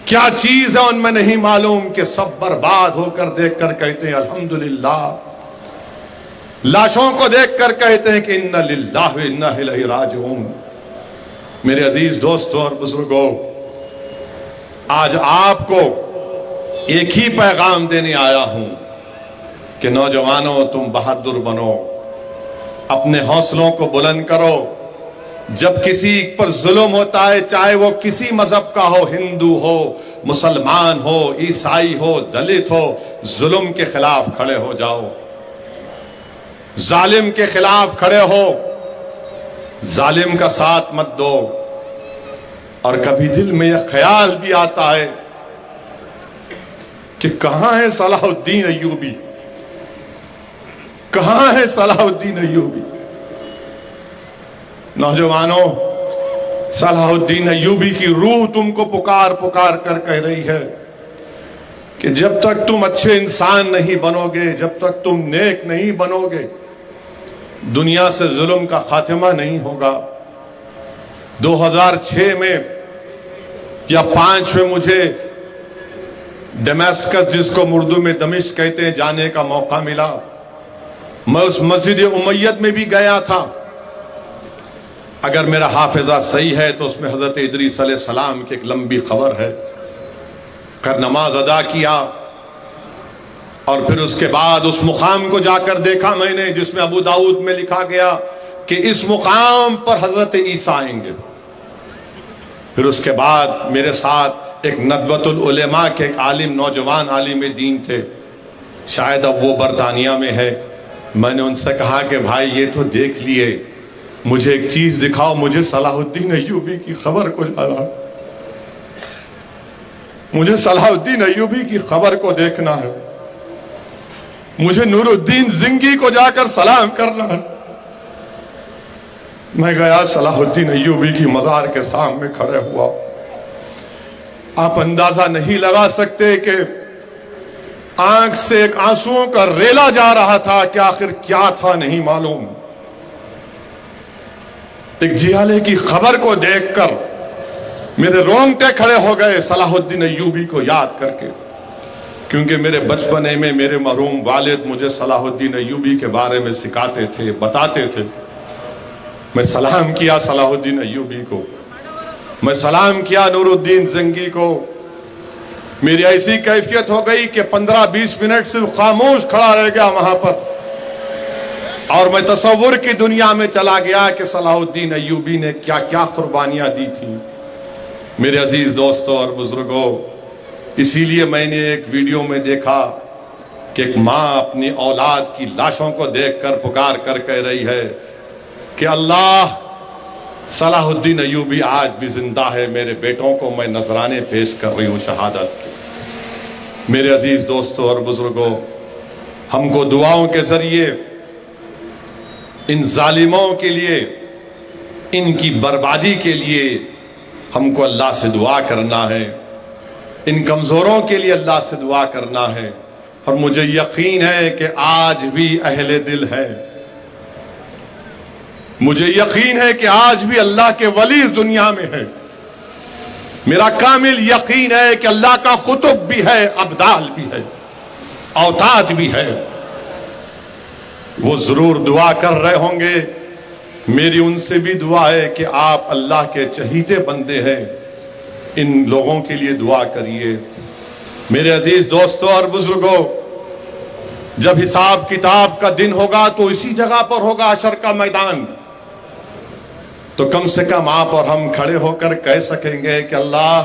क्या चीज है उनमें नहीं मालूम कि सब बर्बाद होकर देखकर कहते हैं अल्हम्दुलिल्लाह, लाशों को देखकर कहते हैं कि इन्ना लिल्लाहि व इन्ना इलैहि राजिऊन। मेरे अजीज दोस्तों और बुजुर्गों, आज आपको एक ही पैगाम देने आया हूं कि नौजवानों, तुम बहादुर बनो, अपने हौसलों को बुलंद करो। जब किसी पर जुल्म होता है, चाहे वो किसी मजहब का हो, हिंदू हो, मुसलमान हो, ईसाई हो, दलित हो, जुल्म के खिलाफ खड़े हो जाओ, जालिम के खिलाफ खड़े हो, जालिम का साथ मत दो। और कभी दिल में यह ख्याल भी आता है कि कहां है सलाहुद्दीन अय्यूबी, कहां है सलाहुद्दीन अय्यूबी। नौजवानों, सलाहुद्दीन अय्यूबी की रूह तुमको पुकार पुकार कर कह रही है कि जब तक तुम अच्छे इंसान नहीं बनोगे, जब तक तुम नेक नहीं बनोगे, दुनिया से जुल्म का खात्मा नहीं होगा। 2006 में या 5 में मुझे दमिश्क, जिसको उर्दू में दमिश्क कहते हैं, जाने का मौका मिला। मैं उस मस्जिद उमैयद में भी गया था। अगर मेरा हाफिजा सही है तो उसमें हजरत इदरीस अलैहिस्सलाम की एक लंबी खबर है। कर नमाज अदा किया और फिर उसके बाद उस मुकाम को जाकर देखा मैंने जिसमें अबू दाऊद में लिखा गया कि इस मुकाम पर हजरत ईसा आएंगे। फिर उसके बाद मेरे साथ एक नदवतुल उलेमा के एक आलिम, नौजवान आलिम दीन थे, शायद अब वो बरतानिया में है। मैंने उनसे कहा कि भाई ये तो देख लिए, मुझे एक चीज दिखाओ, मुझे सलाहुद्दीन अय्यूबी की खबर को जाना, मुझे सलाहुद्दीन अय्यूबी की खबर को देखना है, मुझे नूरुद्दीन जिंगी को जाकर सलाम करना है। मैं गया, सलाहुद्दीन अय्यूबी की मजार के सामने खड़े हुआ। आप अंदाजा नहीं लगा सकते कि आंख से एक आंसुओं का रेला जा रहा था कि आखिर क्या था नहीं मालूम। एक जियाले की खबर को देखकर मेरे रोंगटे खड़े हो गए सलाहुद्दीन अय्यूबी को याद करके क्योंकि मेरे बचपने में मेरे मरहूम वालिद मुझे सलाहुद्दीन अय्यूबी के बारे में सिखाते थे, बताते थे। मैं सलाम किया सलाहुद्दीन अय्यूबी को, मैं सलाम किया नूरुद्दीन जंगी को। मेरी ऐसी कैफियत हो गई कि 15-20 मिनट सिर्फ खामोश खड़ा रह गया वहां पर, और मैं तसव्वुर की दुनिया में चला गया कि सलाहुद्दीन अय्यूबी ने क्या क्या कुर्बानियां दी थी। मेरे अजीज दोस्तों और बुजुर्गों, इसीलिए मैंने एक वीडियो में देखा कि एक माँ अपनी औलाद की लाशों को देखकर पुकार कर कह रही है कि अल्लाह, सलाहुद्दीन अय्यूबी आज भी जिंदा है, मेरे बेटों को मैं नजराने पेश कर रही हूं शहादत के। मेरे अजीज दोस्तों और बुजुर्गों, हमको दुआओं के जरिए इन जालिमों के लिए, इनकी बर्बादी के लिए हमको अल्लाह से दुआ करना है, इन कमजोरों के लिए अल्लाह से दुआ करना है। और मुझे यकीन है कि आज भी अहले दिल है, मुझे यकीन है कि आज भी अल्लाह के वली इस दुनिया में है। मेरा कामिल यकीन है कि अल्लाह का कुतुब भी है, अब्दाल भी है, औताद भी है। वो जरूर दुआ कर रहे होंगे। मेरी उनसे भी दुआ है कि आप अल्लाह के चहीते बंदे हैं, इन लोगों के लिए दुआ करिए। मेरे अजीज दोस्तों और बुजुर्गों, जब हिसाब किताब का दिन होगा तो इसी जगह पर होगा, हशर का मैदान। तो कम से कम आप और हम खड़े होकर कह सकेंगे कि अल्लाह,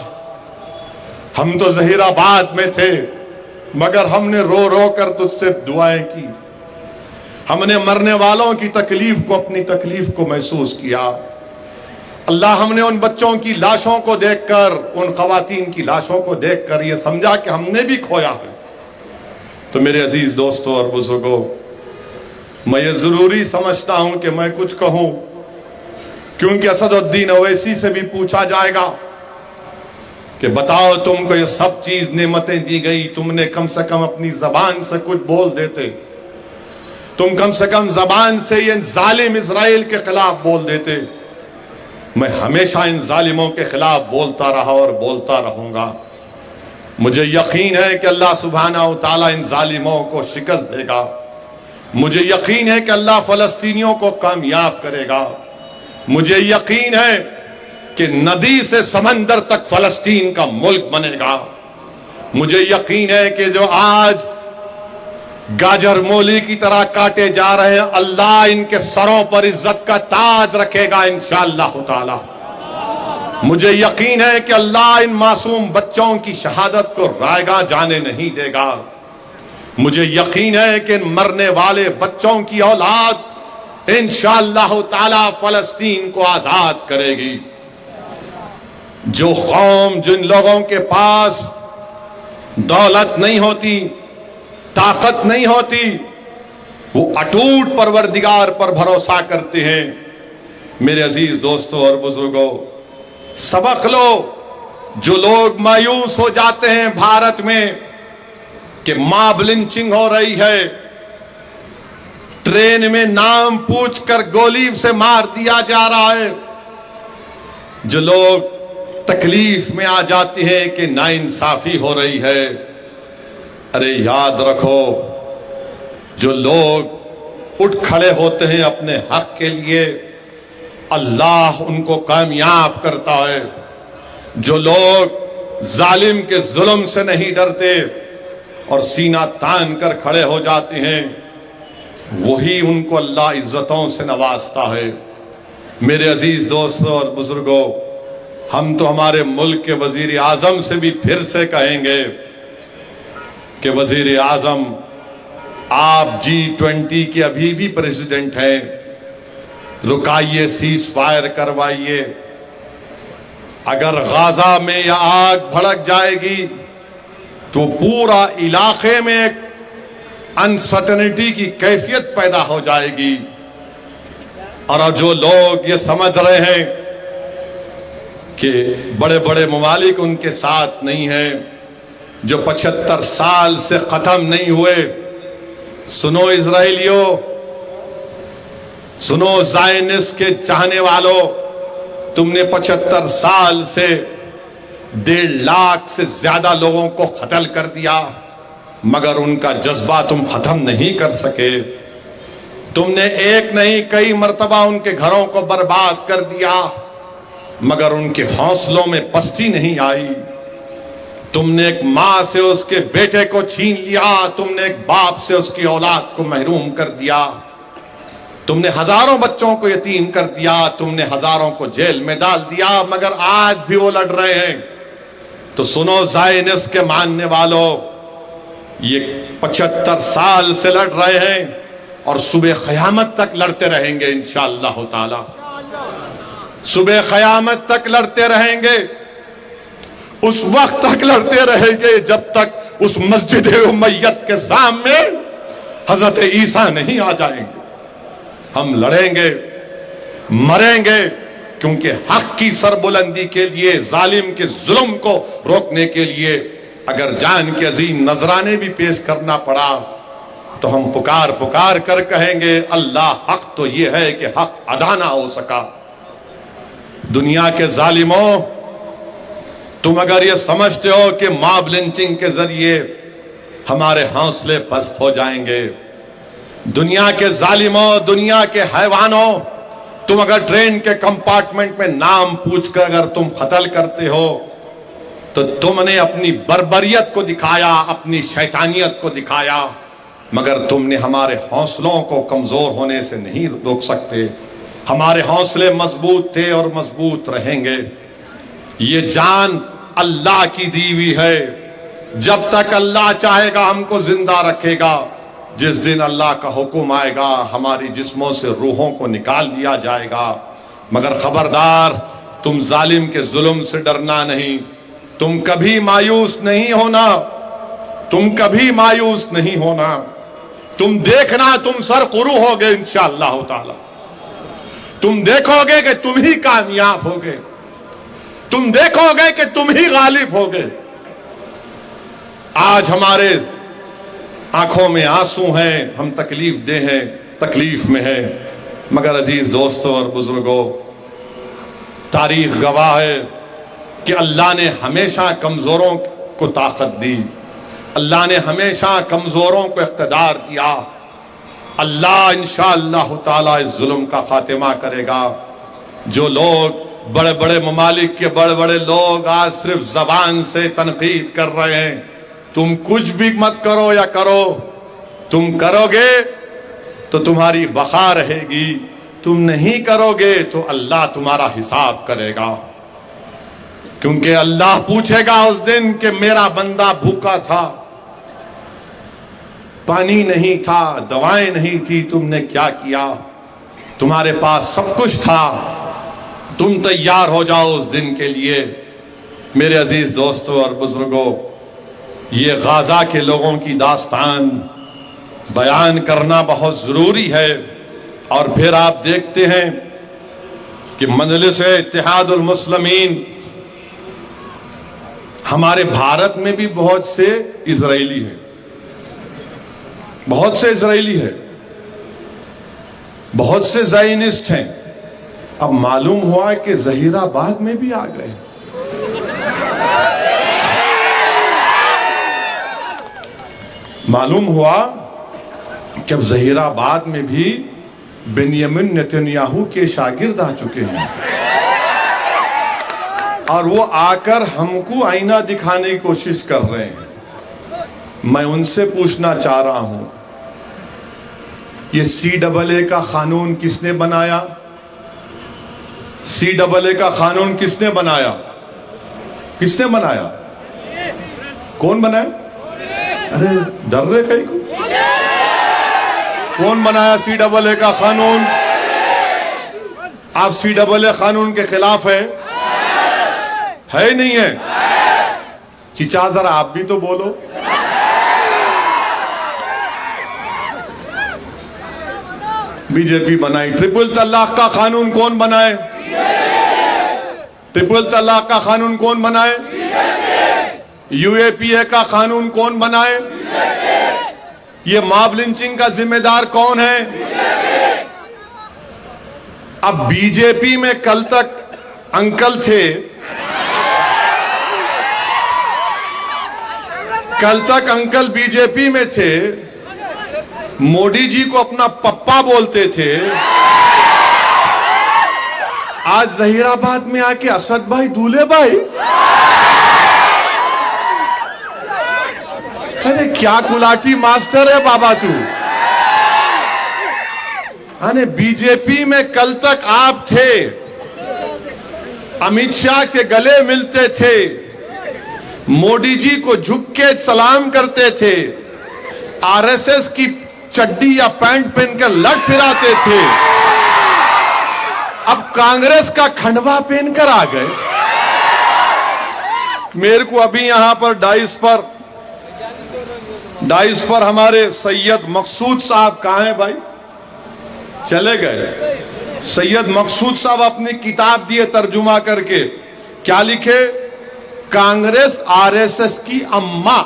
हम तो जहीराबाद में थे मगर हमने रो रो कर तुझसे दुआएं की, हमने मरने वालों की तकलीफ को, अपनी तकलीफ को महसूस किया। अल्लाह, हमने उन बच्चों की लाशों को देखकर, उन खवातीन की लाशों को देखकर ये समझा कि हमने भी खोया है। तो मेरे अजीज दोस्तों और बुजुर्गों, मैं ये जरूरी समझता हूं कि मैं कुछ कहूं, क्योंकि असदुद्दीन ओवैसी से भी पूछा जाएगा कि बताओ, तुमको ये सब चीज नेमतें दी गई, तुमने कम से कम अपनी जबान से कुछ बोल देते, तुम कम से कम जबान से ये जालिम इजराइल के खिलाफ बोल देते। मैं हमेशा इन जालिमों के खिलाफ बोलता रहा और बोलता रहूंगा। मुझे यकीन है कि अल्लाह सुब्हानहू तआला इन जालिमों को शिकस्त देगा। मुझे यकीन है कि अल्लाह फलस्तीनियों को कामयाब करेगा। मुझे यकीन है कि नदी से समंदर तक फलस्तीन का मुल्क बनेगा। मुझे यकीन है कि जो आज गाजर मूली की तरह काटे जा रहे हैं, अल्लाह इनके सरों पर इज्जत का ताज रखेगा इंशाअल्लाह ताला। मुझे यकीन है कि अल्लाह इन मासूम बच्चों की शहादत को रायगा जाने नहीं देगा। मुझे यकीन है कि इन मरने वाले बच्चों की औलाद इंशाअल्लाह ताला फलस्तीन को आजाद करेगी। जो कौम, जिन लोगों के पास दौलत नहीं होती, ताकत नहीं होती, वो अटूट परवरदिगार पर भरोसा करते हैं। मेरे अजीज दोस्तों और बुजुर्गों, सबक लो। जो लोग मायूस हो जाते हैं भारत में कि मॉब लिंचिंग हो रही है, ट्रेन में नाम पूछकर गोली से मार दिया जा रहा है, जो लोग तकलीफ में आ जाते हैं कि नाइंसाफी हो रही है, अरे याद रखो, जो लोग उठ खड़े होते हैं अपने हक के लिए, अल्लाह उनको कामयाब करता है। जो लोग जालिम के जुल्म से नहीं डरते और सीना तान कर खड़े हो जाते हैं, वही उनको अल्लाह इज्जतों से नवाजता है। मेरे अजीज दोस्तों और बुजुर्गों, हम तो हमारे मुल्क के वजीर आजम से भी फिर से कहेंगे कि वजीर आजम, आप G20 के अभी भी प्रेसिडेंट हैं, रुकाइए, सीज फायर करवाइए। अगर गाजा में यह आग भड़क जाएगी तो पूरा इलाके में एक अनसर्टेनिटी की कैफियत पैदा हो जाएगी। और जो लोग ये समझ रहे हैं कि बड़े बड़े ममालिक उनके साथ नहीं हैं, जो 75 साल से खत्म नहीं हुए, सुनो इजराइलियों, सुनो ज़ायनिस्ट के चाहने वालों, तुमने 75 साल से 1.5 लाख से ज्यादा लोगों को कत्ल कर दिया। मगर उनका जज्बा तुम खत्म नहीं कर सके। तुमने एक नहीं कई मर्तबा उनके घरों को बर्बाद कर दिया, मगर उनके हौसलों में पस्ती नहीं आई। तुमने एक मां से उसके बेटे को छीन लिया, तुमने एक बाप से उसकी औलाद को महरूम कर दिया, तुमने हजारों बच्चों को यतीम कर दिया, तुमने हजारों को जेल में डाल दिया, मगर आज भी वो लड़ रहे हैं। तो सुनो ज़ायनिस्ट के मानने वालों, ये 75 साल से लड़ रहे हैं और सुबह क़यामत तक लड़ते रहेंगे इंशाअल्लाह ताला। सुबह क़यामत तक लड़ते रहेंगे, उस वक्त तक लड़ते रहेंगे जब तक उस मस्जिद उमैयत के सामने हजरत ईसा नहीं आ जाएंगे। हम लड़ेंगे, मरेंगे, क्योंकि हक की सरबुलंदी के लिए, जालिम के जुल्म को रोकने के लिए अगर जान के अजीम नजराने भी पेश करना पड़ा तो हम पुकार पुकार कर कहेंगे अल्लाह हक तो ये है कि हक अदा ना हो सका। दुनिया के जालिमों, तुम अगर ये समझते हो कि मॉब लिंचिंग के जरिए हमारे हौसले पस्त हो जाएंगे, दुनिया के जालिमों, दुनिया के हैवानों, तुम अगर ट्रेन के कंपार्टमेंट में नाम पूछकर अगर तुम कत्ल करते हो तो तुमने अपनी बर्बरियत को दिखाया, अपनी शैतानियत को दिखाया, मगर तुमने हमारे हौसलों को कमजोर होने से नहीं रोक सकते। हमारे हौसले मजबूत थे और मजबूत रहेंगे। ये जान अल्लाह की दी हुई है, जब तक अल्लाह चाहेगा हमको जिंदा रखेगा। जिस दिन अल्लाह का हुक्म आएगा हमारी जिस्मों से रूहों को निकाल लिया जाएगा। मगर खबरदार, तुम जालिम के जुल्म से डरना नहीं, तुम कभी मायूस नहीं होना, तुम कभी मायूस नहीं होना। तुम देखना, तुम सरकुरू होगे इंशाअल्लाह ताला। तुम देखोगे कि तुम ही कामयाब होगे, तुम देखोगे कि तुम ही गालिब होगे। आज हमारे आंखों में आंसू हैं, हम तकलीफ दे हैं, तकलीफ में हैं, मगर अजीज दोस्तों और बुजुर्गों, तारीख गवाह है कि अल्लाह ने हमेशा कमजोरों को ताकत दी, अल्लाह ने हमेशा कमजोरों को इख्तिदार दिया। अल्लाह इंशाअल्लाह ताला इस जुल्म का खात्मा करेगा। जो लोग, बड़े बड़े ममालिक के बड़े बड़े लोग आज सिर्फ जबान से तनकीद कर रहे हैं, तुम कुछ भी मत करो या करो, तुम करोगे तो तुम्हारी बका रहेगी, तुम नहीं करोगे तो अल्लाह तुम्हारा हिसाब करेगा। क्योंकि अल्लाह पूछेगा उस दिन कि मेरा बंदा भूखा था, पानी नहीं था, दवाएं नहीं थी, तुमने क्या किया? तुम्हारे पास सब कुछ था, तुम तैयार हो जाओ उस दिन के लिए। मेरे अजीज दोस्तों और बुजुर्गों, ये गाजा के लोगों की दास्तान बयान करना बहुत जरूरी है। और फिर आप देखते हैं कि मजलिस इत्तेहादुल मुस्लिमीन, हमारे भारत में भी बहुत से इजरायली हैं, बहुत से इजरायली है, बहुत से ज़ायनिस्ट हैं। अब मालूम हुआ कि जहीराबाद में भी आ गए। मालूम हुआ कि अब जहीराबाद में भी बेनियामिन नेतन्याहू के शागिर्द आ चुके हैं और वो आकर हमको आईना दिखाने की कोशिश कर रहे हैं। मैं उनसे पूछना चाह रहा हूं, ये CAA का कानून किसने बनाया? CAA का कानून किसने बनाया? किसने बनाया? कौन बनाया? अरे डर रहे कहीं को? कौन बनाया CAA का कानून? आप CAA कानून के खिलाफ है ही नहीं है? चिचा जरा आप भी तो बोलो। बीजेपी बनाई। ट्रिपल तलाक का कानून कौन बनाए? ट्रिपल तलाक का कानून कौन बनाए? UAPA का कानून कौन बनाए? ये मॉब लिंचिंग का जिम्मेदार कौन है? अब बीजेपी में कल तक अंकल थे, कल तक अंकल बीजेपी में थे, मोदी जी को अपना पप्पा बोलते थे, आज जहीराबाद में आके असद भाई, दूल्हे भाई। अरे क्या गुलाटी मास्टर है बाबा तू। अरे बीजेपी में कल तक आप थे, अमित शाह के गले मिलते थे, मोदी जी को झुक के सलाम करते थे, आरएसएस की चड्डी या पैंट पहनकर लट फिराते थे, अब कांग्रेस का खंडवा पहनकर आ गए। मेरे को अभी यहां पर डाइस पर हमारे सैयद मकसूद साहब कहां हैं भाई? चले गए। सैयद मकसूद साहब अपनी किताब दिए तर्जुमा करके, क्या लिखे? कांग्रेस आरएसएस की अम्मा।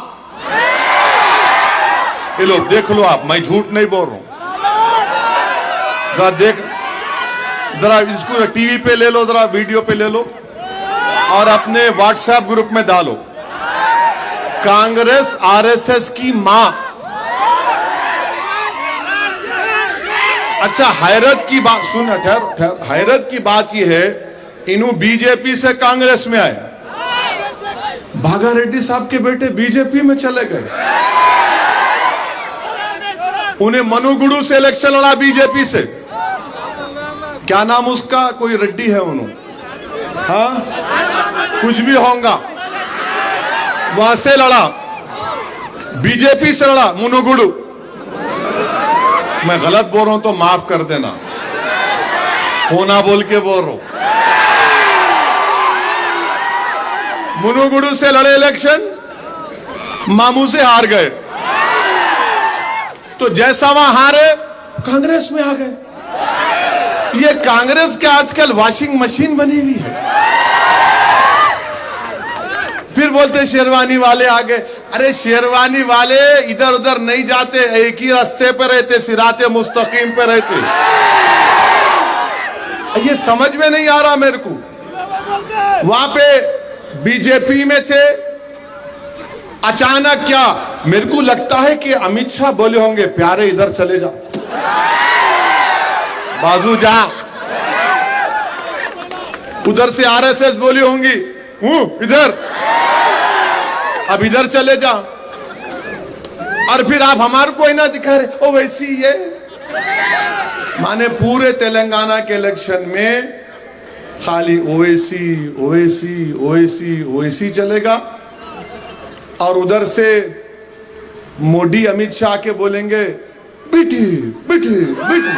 ये लो, देख लो आप, मैं झूठ नहीं बोल रहा हूं। जरा इसको टीवी पे ले लो, जरा वीडियो पे ले लो और अपने व्हाट्सएप ग्रुप में डालो, कांग्रेस आरएसएस की मां। अच्छा, हैरत की बात सुन, हैरत की बात यह है, इन्हों बीजेपी से कांग्रेस में आए, भागा रेड्डी साहब के बेटे बीजेपी में चले गए, उन्हें मनुगुरु से इलेक्शन लड़ा बीजेपी से। क्या नाम उसका? कोई रेड्डी है उन्होंने, हाँ कुछ भी होगा, वहां से लड़ा, बीजेपी से लड़ा मनुगुरु। मैं गलत बोल रहा हूं तो माफ कर देना, होना बोल के बोल रहा हूं। मनुगुरु से लड़े इलेक्शन, मामू से हार गए, तो जैसा वहां हारे कांग्रेस में आ गए। ये कांग्रेस के आजकल वॉशिंग मशीन बनी हुई है। फिर बोलते शेरवानी वाले आ गए। अरे शेरवानी वाले इधर उधर नहीं जाते, एक ही रास्ते पे रहते, सिराते मुस्तकीम पे रहते। ये समझ में नहीं आ रहा मेरे को। वहां पे बीजेपी में थे, अचानक क्या, मेरे को लगता है कि अमित शाह बोले होंगे, प्यारे इधर चले जा, बाजू जा। उधर से आरएसएस बोली होंगी, इधर, अब इधर चले जा। और फिर आप हमारे को ही ना दिखा रहे, ओ वैसी ये। माने पूरे तेलंगाना के इलेक्शन में खाली ओवैसी ओवैसी ओवैसी ओवैसी चलेगा, और उधर से मोदी अमित शाह के बोलेंगे बेटी बेटी बेटी।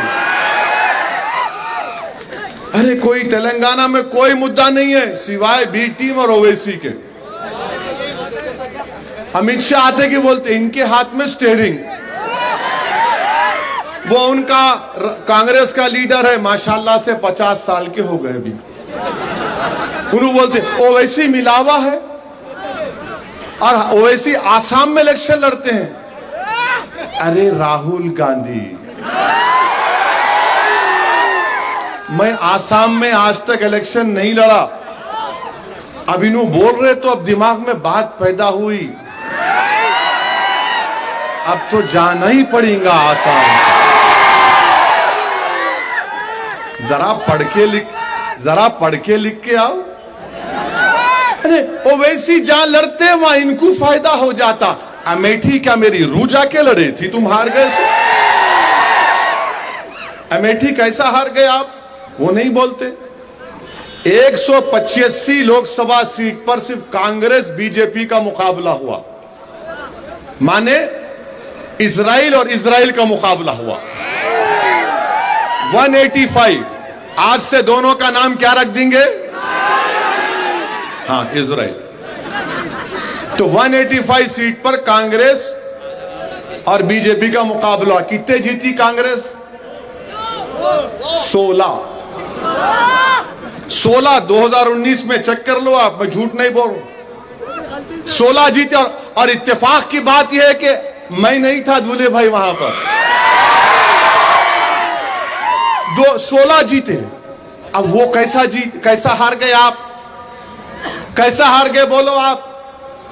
अरे कोई तेलंगाना में कोई मुद्दा नहीं है सिवाय बी टीम और ओवैसी के। अमित शाह आते कि बोलते इनके हाथ में स्टीयरिंग, वो उनका कांग्रेस का लीडर है, माशाल्लाह से 50 साल के हो गए अभी। उन्होंने बोलते ओवैसी मिलावा है, और ओवैसी आसाम में इलेक्शन लड़ते हैं। अरे राहुल गांधी, मैं आसाम में आज तक इलेक्शन नहीं लड़ा, अब इन्हों बोल रहे तो अब दिमाग में बात पैदा हुई, अब तो जाना ही पड़ेगा आसाम। जरा पढ़ के लिख के आओ। अरे ओवैसी जहां लड़ते वहां इनको फायदा हो जाता। अमेठी क्या मेरी रू जाके लड़े थी, तुम हार गए सो। अमेठी कैसा हार गए आप, वो नहीं बोलते। 185 लोकसभा सीट पर सिर्फ कांग्रेस बीजेपी का मुकाबला हुआ, माने इजराइल और इजराइल का मुकाबला हुआ। 185, आज से दोनों का नाम क्या रख देंगे? हाँ, इजराइल। तो 185 सीट पर कांग्रेस और बीजेपी का मुकाबला। कितने जीती कांग्रेस? 16। 2019 में चेक कर लो आप, मैं झूठ नहीं बोल रहा। 16 जीते, और इत्तेफाक की बात यह है कि मैं नहीं था दूल्हे भाई वहां पर। 16 जीते। अब वो कैसा हार गए आप? कैसा हार गए बोलो आप?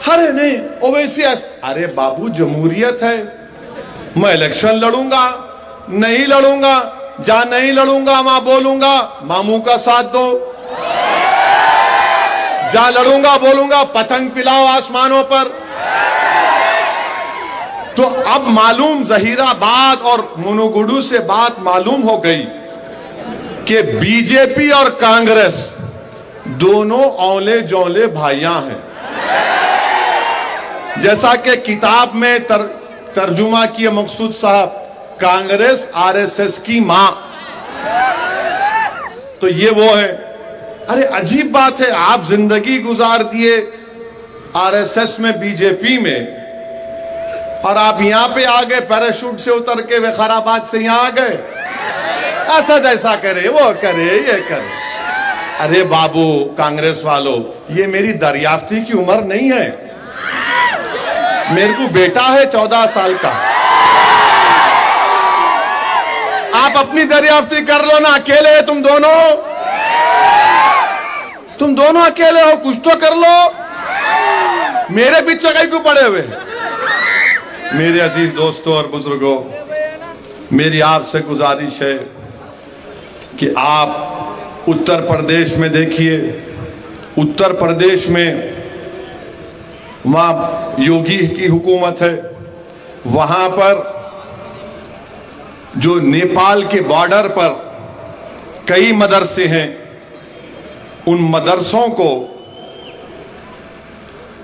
अरे नहीं ओवैसी, अरे बाबू जमहूरियत है, मैं इलेक्शन लड़ूंगा नहीं लड़ूंगा, जहां नहीं लड़ूंगा वहां बोलूंगा मामू का साथ दो, जहां लड़ूंगा बोलूंगा पतंग पिलाओ आसमानों पर। तो अब मालूम जहीराबाद और मुनुगुडू से बात मालूम हो गई कि बीजेपी और कांग्रेस दोनों औले जौले भाइयां हैं। जैसा कि किताब में तर्जुमा किए मकसूद साहब, कांग्रेस आरएसएस की मां, तो ये वो है। अरे अजीब बात है, आप जिंदगी गुजार दिए आरएसएस में बीजेपी में, और आप यहां पे आ गए पैराशूट से उतर के वखाराबाद से यहां आ गए, असद ऐसा करे वो करे ये करे। अरे बाबू कांग्रेस वालों, ये मेरी दरियाफ्ती की उम्र नहीं है, मेरे को बेटा है 14 साल का। आप अपनी दरियाफ्ती कर लो ना, अकेले है तुम दोनों अकेले हो, कुछ तो कर लो, मेरे पीछे कहीं को पड़े हुए। मेरे अजीज दोस्तों और बुजुर्गों, मेरी आपसे गुजारिश है कि आप उत्तर प्रदेश में देखिए, उत्तर प्रदेश में वहां योगी की हुकूमत है, वहां पर जो नेपाल के बॉर्डर पर कई मदरसे हैं, उन मदरसों को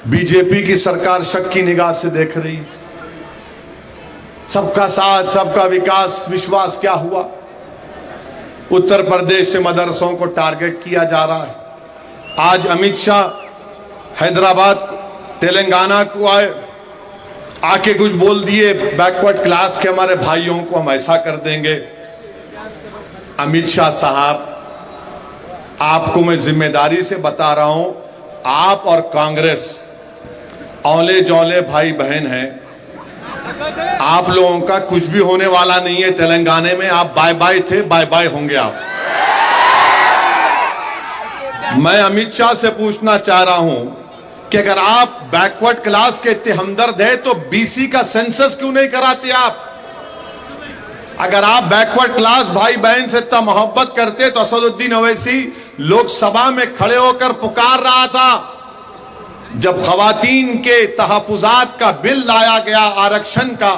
बीजेपी की सरकार शक की निगाह से देख रही। सबका साथ सबका विकास विश्वास क्या हुआ? उत्तर प्रदेश से मदरसों को टारगेट किया जा रहा है। आज अमित शाह हैदराबाद तेलंगाना को आए, आके कुछ बोल दिए बैकवर्ड क्लास के हमारे भाइयों को हम ऐसा कर देंगे। अमित शाह साहब, आपको मैं जिम्मेदारी से बता रहा हूं, आप और कांग्रेस औले जौले भाई बहन हैं, आप लोगों का कुछ भी होने वाला नहीं है। तेलंगाना में आप बाय बाय थे, बाय बाय होंगे आप। मैं अमित शाह से पूछना चाह रहा हूं कि अगर आप बैकवर्ड क्लास के इतने हमदर्द है तो बीसी का सेंसस क्यों नहीं कराते आप? अगर आप बैकवर्ड क्लास भाई बहन से इतना मोहब्बत करते तो असदुद्दीन ओवैसी लोकसभा में खड़े होकर पुकार रहा था जब खवातीन के तहफुजात का बिल लाया गया, आरक्षण का,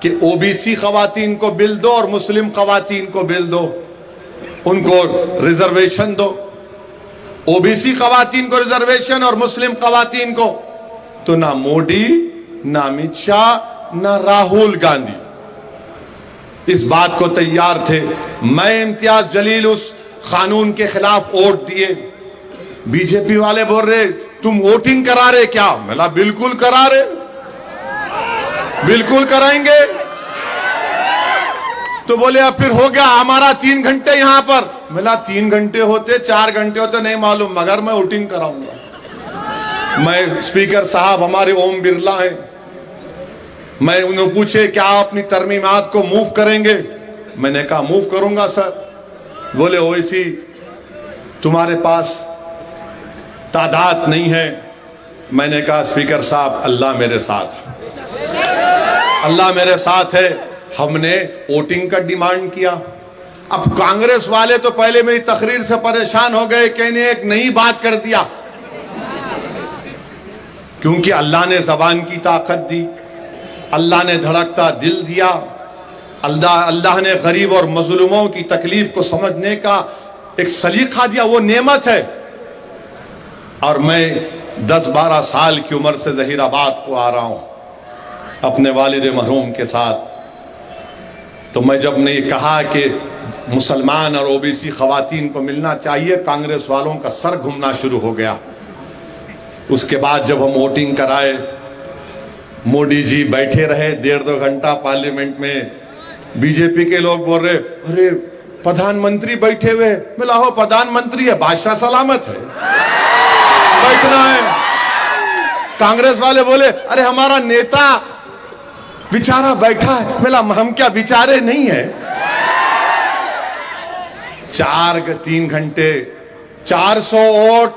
कि ओबीसी खवातीन को बिल दो और मुस्लिम खवातीन को बिल दो, उनको रिजर्वेशन दो। ओबीसी खवातीन को रिजर्वेशन और मुस्लिम खवातीन को, तो ना मोदी, ना अमित शाह, ना राहुल गांधी इस बात को तैयार थे। मैं इम्तियाज जलील उस कानून के खिलाफ वोट दिए। बीजेपी वाले बोल रहे तुम वोटिंग करा रहे क्या? मैंने बिल्कुल करा रहे, बिल्कुल कराएंगे। तो बोले अब फिर हो गया हमारा 3 घंटे यहां पर। मिला 3 घंटे होते 4 घंटे होते नहीं मालूम, मगर मैं वोटिंग कराऊंगा। मैं स्पीकर साहब हमारे ओम बिरला हैं, मैं उन्हें पूछे क्या आप अपनी तरमीमात को मूव करेंगे? मैंने कहा मूव करूंगा सर। बोले ओवैसी तुम्हारे पास तादाद नहीं है। मैंने कहा स्पीकर साहब अल्लाह मेरे साथ है, अल्लाह मेरे साथ है। हमने वोटिंग का डिमांड किया। अब कांग्रेस वाले तो पहले मेरी तकरीर से परेशान हो गए, कहने एक नई बात कर दिया, क्योंकि अल्लाह ने जबान की ताकत दी, अल्लाह ने धड़कता दिल दिया, अल्लाह ने गरीब और मजलूमों की तकलीफ को समझने का एक सलीका दिया, वो नेमत है। और मैं 10-12 साल की उम्र से जहीराबाद को आ रहा हूं अपने वालिद मरहूम के साथ। तो मैं जब ने कहा कि मुसलमान और ओबीसी खवातीन को मिलना चाहिए, कांग्रेस वालों का सर घूमना शुरू हो गया। उसके बाद जब हम वोटिंग कराए, मोदी जी बैठे रहे 1.5-2 घंटा पार्लियामेंट में। बीजेपी के लोग बोल रहे अरे प्रधानमंत्री बैठे हुए। मिला हो प्रधानमंत्री है, बादशाह सलामत है, बैठना है। कांग्रेस वाले बोले अरे हमारा नेता बेचारा बैठा है। मिला हम क्या बेचारे नहीं है? 3 घंटे 400 वोट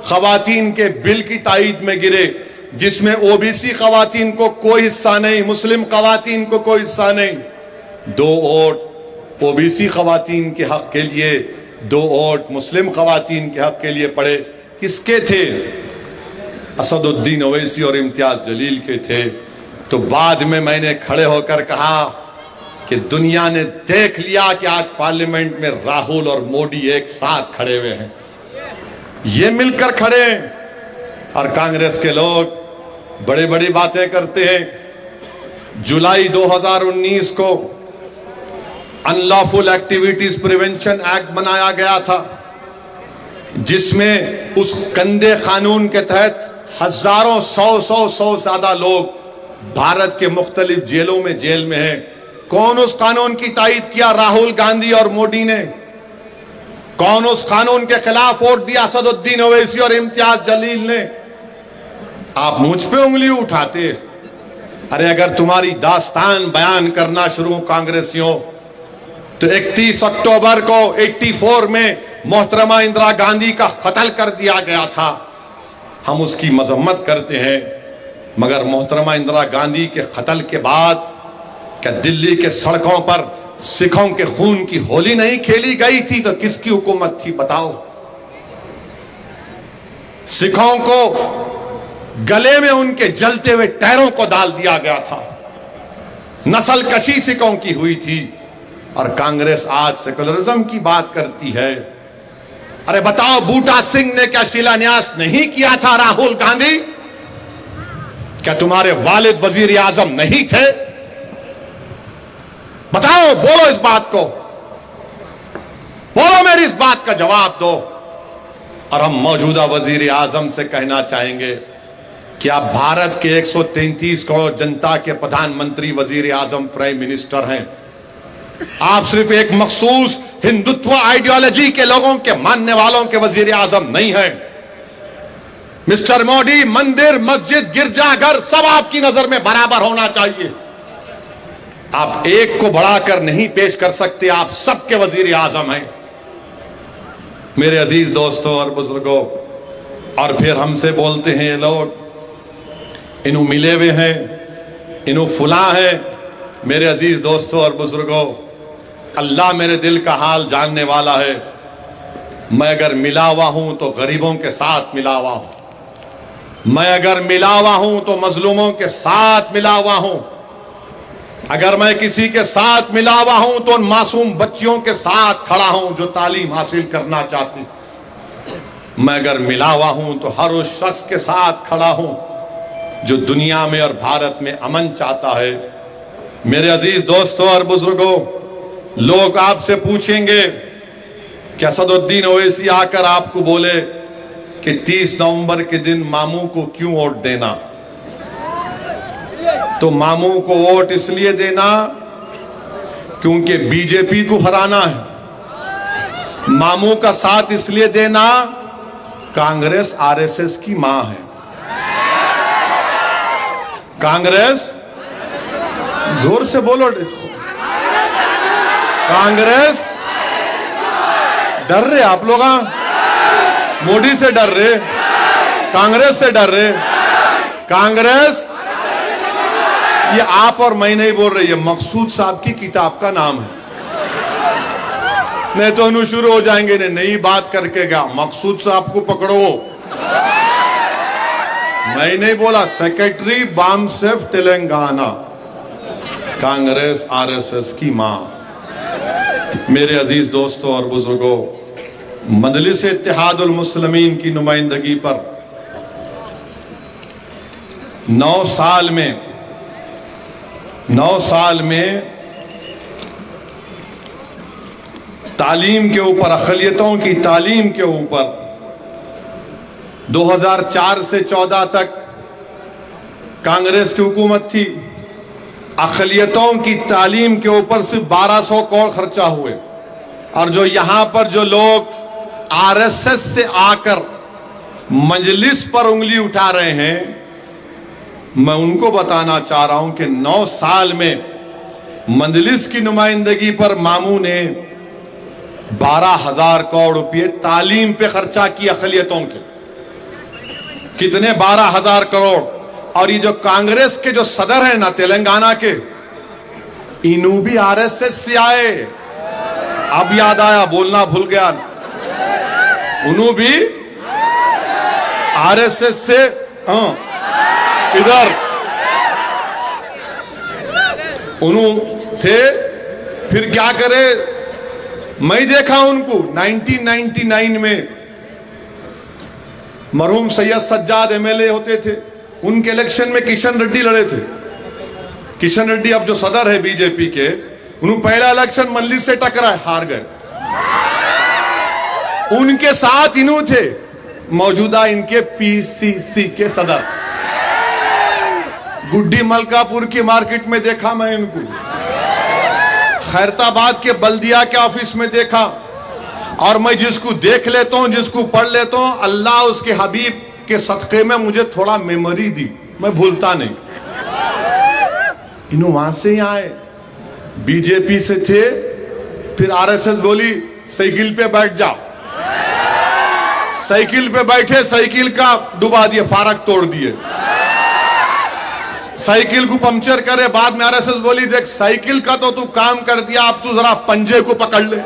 खवातीन के बिल की ताईद में गिरे। जिसमें ओबीसी खवातीन को कोई हिस्सा नहीं, मुस्लिम खवातीन को कोई हिस्सा नहीं। 2 वोट ओबीसी खवातीन के हक के लिए, 2 वोट मुस्लिम खवातीन के हक के लिए पड़े। किसके थे? असदुद्दीन ओवैसी और इम्तियाज जलील के थे। तो बाद में मैंने खड़े होकर कहा कि दुनिया ने देख लिया कि आज पार्लियामेंट में राहुल और मोदी एक साथ खड़े हुए हैं, ये मिलकर खड़े हैं। और कांग्रेस के लोग बड़ी बड़ी बातें करते हैं। जुलाई 2019 को अनलॉफुल एक्टिविटीज प्रिवेंशन एक्ट बनाया गया था, जिसमें उस गंदे कानून के तहत हजारों, सौ ज्यादा लोग भारत के मुख्तलिफ जेलों में जेल में हैं। कौन उस कानून की तायीद किया? राहुल गांधी और मोदी ने। कौन उस कानून के खिलाफ वोट दिया? असदुद्दीन ओवैसी और इम्तियाज जलील ने। आप मुझ पे उंगली उठाते। अरे अगर तुम्हारी दास्तान बयान करना शुरू कांग्रेसियों, तो 31 अक्टूबर को 84 में मोहतरमा इंदिरा गांधी का कत्ल कर दिया गया था। हम उसकी मजम्मत करते हैं, मगर मोहतरमा इंदिरा गांधी के कत्ल के बाद क्या दिल्ली के सड़कों पर सिखों के खून की होली नहीं खेली गई थी? तो किसकी हुकूमत थी बताओ? सिखों को गले में उनके जलते हुए टैरों को डाल दिया गया था। नस्ल कशी सिखों की हुई थी। और कांग्रेस आज सेकुलरिज्म की बात करती है। अरे बताओ, बूटा सिंह ने क्या शिलान्यास नहीं किया था? राहुल गांधी, क्या तुम्हारे वालिद वजीर आजम नहीं थे? बताओ, बोलो इस बात को, बोलो, मेरी इस बात का जवाब दो। और हम मौजूदा वजीर आजम से कहना चाहेंगे कि आप भारत के 133 करोड़ जनता के प्रधानमंत्री, वजीर आजम, प्राइम मिनिस्टर हैं। आप सिर्फ एक मखसूस हिंदुत्व आइडियोलॉजी के लोगों के मानने वालों के वजीर आजम नहीं हैं। मिस्टर मोदी, मंदिर, मस्जिद, गिरजाघर सब आपकी नजर में बराबर होना चाहिए। आप एक को बढ़ाकर नहीं पेश कर सकते, आप सबके वजीर आजम हैं। मेरे अजीज दोस्तों और बुजुर्गों, और फिर हमसे बोलते हैं ये लोग, इन्हों मिले हुए हैं, इन्हों फुला है। मेरे अजीज दोस्तों और बुजुर्गों, अल्लाह मेरे दिल का हाल जानने वाला है। मैं अगर मिला हुआ हूं तो गरीबों के साथ मिला हुआ हूं। मैं अगर मिला हुआ हूं तो मजलूमों के साथ मिला हुआ हूं। अगर मैं किसी के साथ मिला हुआ हूं तो उन मासूम बच्चियों के साथ खड़ा हूं जो तालीम हासिल करना चाहती। मैं अगर मिला हुआ हूं तो हर उस शख्स के साथ खड़ा हूं जो दुनिया में और भारत में अमन चाहता है। मेरे अजीज दोस्तों और बुजुर्गों, लोग आपसे पूछेंगे कि असदुद्दीन ओवैसी आकर आपको बोले कि 30 नवंबर के दिन मामू को क्यों वोट देना? तो मामू को वोट इसलिए देना क्योंकि बीजेपी को हराना है। मामू का साथ इसलिए देना, कांग्रेस आरएसएस की मां है। कांग्रेस, जोर से बोलो इसको, कांग्रेस डर रहे आप लोग? मोदी से डर रहे, कांग्रेस से डर रहे। कांग्रेस, ये आप और मैं नहीं बोल रही है, मकसूद साहब की किताब का नाम है। नहीं तो उन्हें शुरू हो जाएंगे, ने नई बात करके गया, मकसूद साहब को पकड़ो। मैं नहीं बोला, सेक्रेटरी बामसेफ तेलंगाना, कांग्रेस आरएसएस की मां। मेरे अजीज दोस्तों और बुजुर्गों, मजलिस इत्तेहादुल मुस्लिमीन की नुमाइंदगी पर 9 साल में तालीम के ऊपर, अक़लियतों की तालीम के ऊपर 2004 से 14 तक कांग्रेस की हुकूमत थी। अक़लियतों की तालीम के ऊपर सिर्फ 1200 करोड़ खर्चा हुए। और जो यहां पर जो लोग आरएसएस से आकर मजलिस पर उंगली उठा रहे हैं, मैं उनको बताना चाह रहा हूं कि 9 साल में मजलिस की नुमाइंदगी पर मामू ने 12,000 करोड़ रुपए तालीम पे खर्चा किया। अक़लियतों के कितने? 12,000 करोड़। और ये जो कांग्रेस के जो सदर हैं ना तेलंगाना के, इन्हों भी आरएसएस से आए। अब याद आया, बोलना भूल गया। उन्हों भी आरएसएस से, इधर उन्हों थे। फिर क्या करे, मैं देखा उनको 1999 में मरहूम सैयद सज्जाद एमएलए होते थे, उनके इलेक्शन में किशन रेड्डी लड़े थे। किशन रेड्डी अब जो सदर है बीजेपी के, उन्होंने पहला इलेक्शन मंडली से टकराए, हार गए। उनके साथ इन्हों थे मौजूदा इनके पीसीसी के सदर। गुड्डी मलकापुर की मार्केट में देखा मैं इनको, खैरताबाद के बल्दिया के ऑफिस में देखा। और मैं जिसको देख लेता हूं, जिसको पढ़ लेता हूं, अल्लाह उसके हबीब के सदक़े में मुझे थोड़ा मेमोरी दी, मैं भूलता नहीं। इन्हों वहां से ही आए, बीजेपी से थे, फिर आरएसएस बोली साइकिल पे बैठ जाओ। साइकिल पे बैठे, साइकिल का डुबा दिए, फारक तोड़ दिए, साइकिल को पंक्चर करे। बाद में आरएसएस बोली देख साइकिल का तो तू काम कर दिया, अब तू जरा पंजे को पकड़ ले।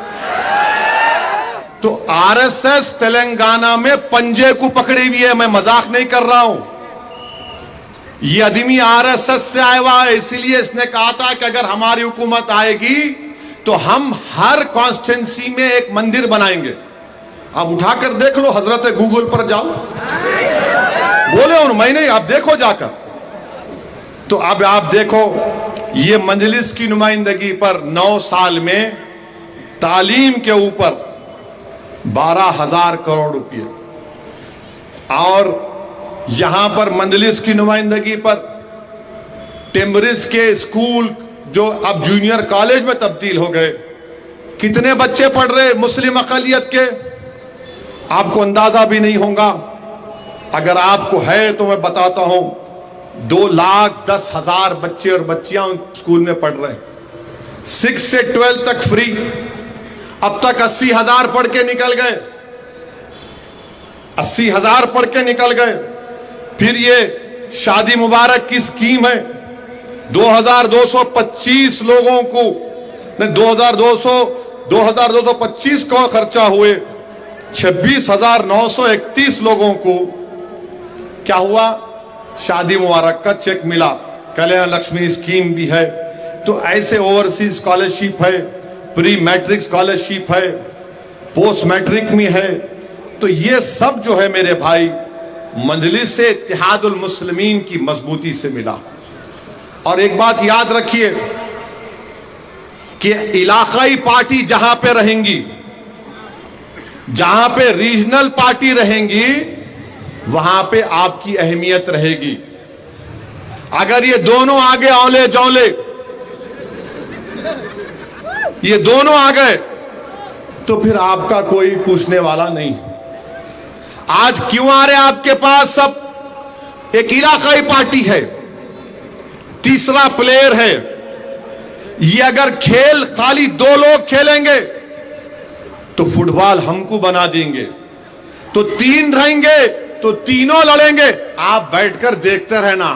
तो आरएसएस तेलंगाना में पंजे को पकड़ी हुई है, मैं मजाक नहीं कर रहा हूं। ये आदमी आरएसएस से आया हुआ है, इसलिए इसने कहा था कि अगर हमारी हुकूमत आएगी तो हम हर कॉन्स्टिट्यूंसी में एक मंदिर बनाएंगे। आप उठाकर देख लो, हजरत गूगल पर जाओ, बोले उन मैं नहीं, आप देखो जाकर। तो अब आप देखो, ये मजलिस की नुमाइंदगी पर 9 साल में तालीम के ऊपर 12,000 करोड़ रुपए, और यहां पर मजलिस की नुमाइंदगी पर टिम्बरिस के स्कूल जो अब जूनियर कॉलेज में तब्दील हो गए, कितने बच्चे पढ़ रहे मुस्लिम अक़लियत के, आपको अंदाजा भी नहीं होगा। अगर आपको है तो मैं बताता हूं, 2,10,000 बच्चे और बच्चियां स्कूल में पढ़ रहे हैं। 6 से 12 तक फ्री। अब तक 80,000 पढ़ के निकल गए, 80,000 पढ़ के निकल गए। फिर ये शादी मुबारक की स्कीम है, 2,225 लोगों को, 2,225 को खर्चा हुए 26,931 लोगों को क्या हुआ, शादी मुबारक का चेक मिला। कल्याण लक्ष्मी स्कीम भी है। तो ऐसे ओवरसीज स्कॉलरशिप है, प्री मैट्रिक स्कॉलरशिप है, पोस्ट मैट्रिक में है। तो ये सब जो है मेरे भाई, मजलिस से इत्तेहादुल मुस्लिमीन की मजबूती से मिला। और एक बात याद रखिए कि इलाकाई पार्टी जहां पे रहेंगी, जहां पे रीजनल पार्टी रहेंगी, वहां पे आपकी अहमियत रहेगी। अगर ये दोनों आगे औले जौले, ये दोनों आ गए, तो फिर आपका कोई पूछने वाला नहीं। आज क्यों आ रहे आपके पास सब? एक इलाकाई पार्टी है, तीसरा प्लेयर है। ये अगर खेल खाली 2 लोग खेलेंगे तो फुटबॉल हमको बना देंगे, तो 3 रहेंगे तो तीनों लड़ेंगे, आप बैठकर देखते रहना।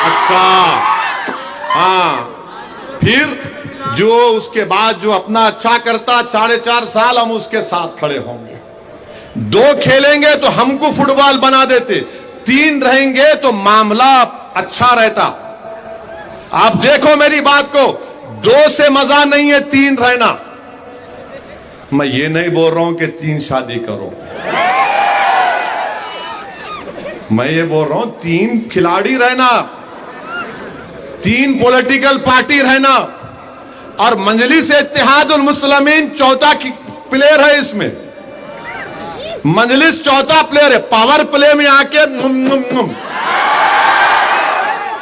अच्छा, फिर जो उसके बाद जो अपना अच्छा करता 4.5 साल हम उसके साथ खड़े होंगे। 2 खेलेंगे तो हमको फुटबॉल बना देते, 3 रहेंगे तो मामला अच्छा रहता। आप देखो मेरी बात को, 2 से मजा नहीं है 3 रहना। मैं ये नहीं बोल रहा हूं कि 3 शादी करो, मैं ये बोल रहा हूं 3 खिलाड़ी रहना, 3 पॉलिटिकल पार्टी रहना। और मजलिस इत्तेहादुल मुस्लिमीन चौथा प्लेयर है इसमें। मजलिस चौथा प्लेयर है। पावर प्ले में आके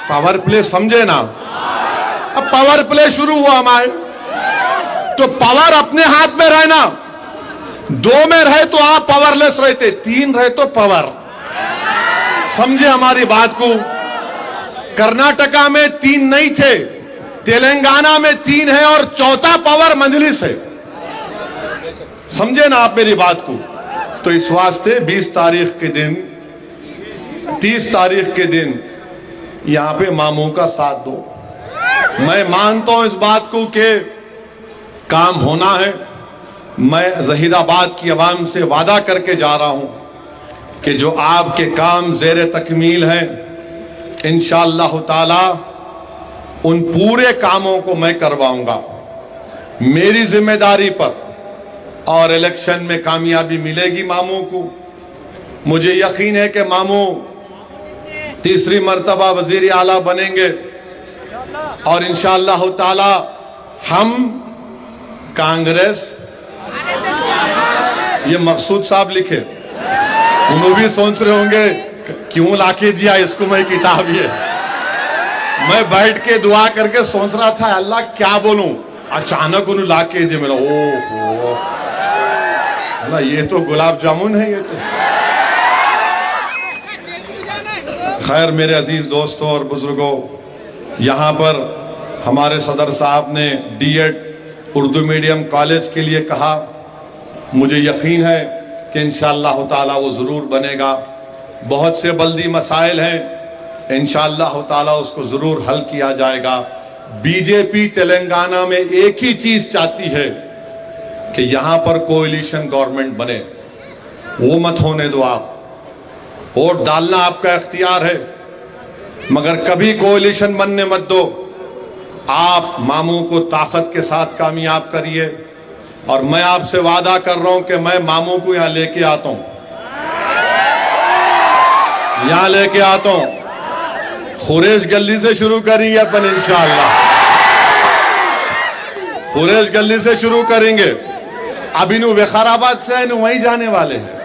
पावर प्ले समझे ना, अब पावर प्ले शुरू हुआ हमारे, तो पावर अपने हाथ में रहना। 2 में रहे तो आप पावरलेस रहते, 3 रहे तो पावर। समझे हमारी बात को। कर्नाटका में 3 नहीं थे, तेलंगाना में 3 है और चौथा पावर मजलिस है। समझे ना आप मेरी बात को। तो इस वास्ते 20 तारीख के दिन 30 तारीख के दिन यहां पे मामू का साथ दो। मैं मानता हूं इस बात को कि काम होना है। मैं जहीराबाद की आवाम से वादा करके जा रहा हूं कि जो आपके काम ज़ेरे तकमील हैं, इंशाअल्लाह ताला उन पूरे कामों को मैं करवाऊंगा मेरी जिम्मेदारी पर, और इलेक्शन में कामयाबी मिलेगी मामू को। मुझे यकीन है कि मामू तीसरी मर्तबा वजीर आला बनेंगे और इंशाअल्लाह ताला हम कांग्रेस, ये मकसूद साहब लिखे, उन्होंने भी सोच रहे होंगे क्यों लाके दिया इसको, मैं किताब ये मैं बैठ के दुआ करके सोच रहा था अल्लाह क्या बोलूं, अचानक उन्होंने लाके दिया। मेरा ओहो अल्लाह, ये तो गुलाब जामुन है ये तो। खैर मेरे अजीज दोस्तों और बुजुर्गों, यहाँ पर हमारे सदर साहब ने डीएड उर्दू मीडियम कॉलेज के लिए कहा। मुझे यकीन है कि इंशाअल्लाह ताला वो ज़रूर बनेगा। बहुत से बल्दी मसाइल हैं, इंशाअल्लाह ताला उसको ज़रूर हल किया जाएगा। बीजेपी तेलंगाना में एक ही चीज़ चाहती है कि यहाँ पर कोएलिशन गवर्नमेंट बने। वो मत होने दो आप। वोट डालना आपका इख्तियार है, मगर कभी कोएलिशन बनने मत दो। आप मामू को ताकत के साथ कामयाब करिए, और मैं आपसे वादा कर रहा हूं कि मैं मामू को यहां लेके आता हूं, यहां लेके आता हूं। खुरेश गली से शुरू करेंगे अपन इंशाअल्लाह, खुरेश गली से शुरू करेंगे। अब इन्हों विकाराबाद से इन्हों वहीं जाने वाले हैं,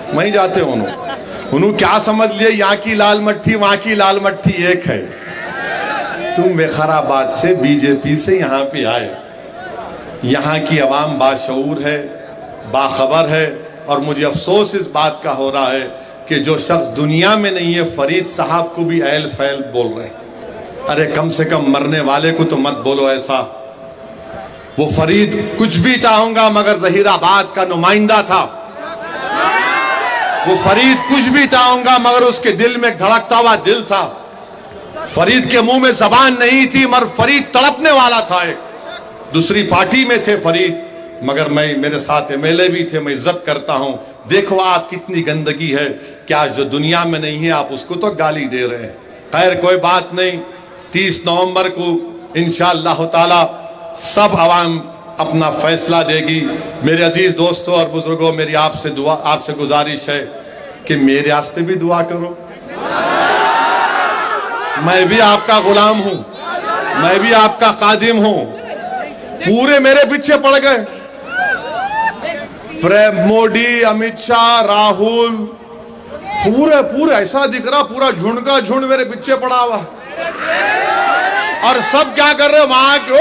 वहीं जाते हो। उन्होंने क्या समझ लिया यहाँ की लाल मट्टी वहां की लाल मट्टी एक है। तुम विकाराबाद से बीजेपी से यहाँ पे आए, यहाँ की आवाम बाशऊर है, बाखबर है, और मुझे अफसोस इस बात का हो रहा है कि जो शख्स दुनिया में नहीं है, फरीद साहब को भी ऐल फैल बोल रहे हैं। अरे कम से कम मरने वाले को तो मत बोलो ऐसा। वो फरीद कुछ भी चाहूंगा मगर जहीराबाद का नुमाइंदा था। वो फरीद कुछ भी चाहूंगा मगर उसके दिल में धड़कता हुआ दिल था। फरीद के मुंह में जबान नहीं थी मगर फरीद तड़पने वाला था। एक दूसरी पार्टी में थे फरीद, मगर मैं, मेरे साथ एमएलए भी थे, मैं इज्जत करता हूं। देखो आप कितनी गंदगी है कि आज जो दुनिया में नहीं है आप उसको तो गाली दे रहे हैं। खैर कोई बात नहीं, 30 नवंबर को इंशाअल्लाह ताला सब आवाम अपना फैसला देगी। मेरे अजीज दोस्तों और बुजुर्गों, मेरी आपसे दुआ, आपसे गुजारिश है कि मेरे वास्ते भी दुआ करो। मैं भी आपका गुलाम हूं, मैं भी आपका खादिम हूं। पूरे मेरे पीछे पड़ गए, मोदी, अमित शाह, राहुल, पूरे ऐसा दिख रहा पूरा झुंड का झुंड मेरे पीछे पड़ा हुआ। और सब क्या कर रहे वहां के ओ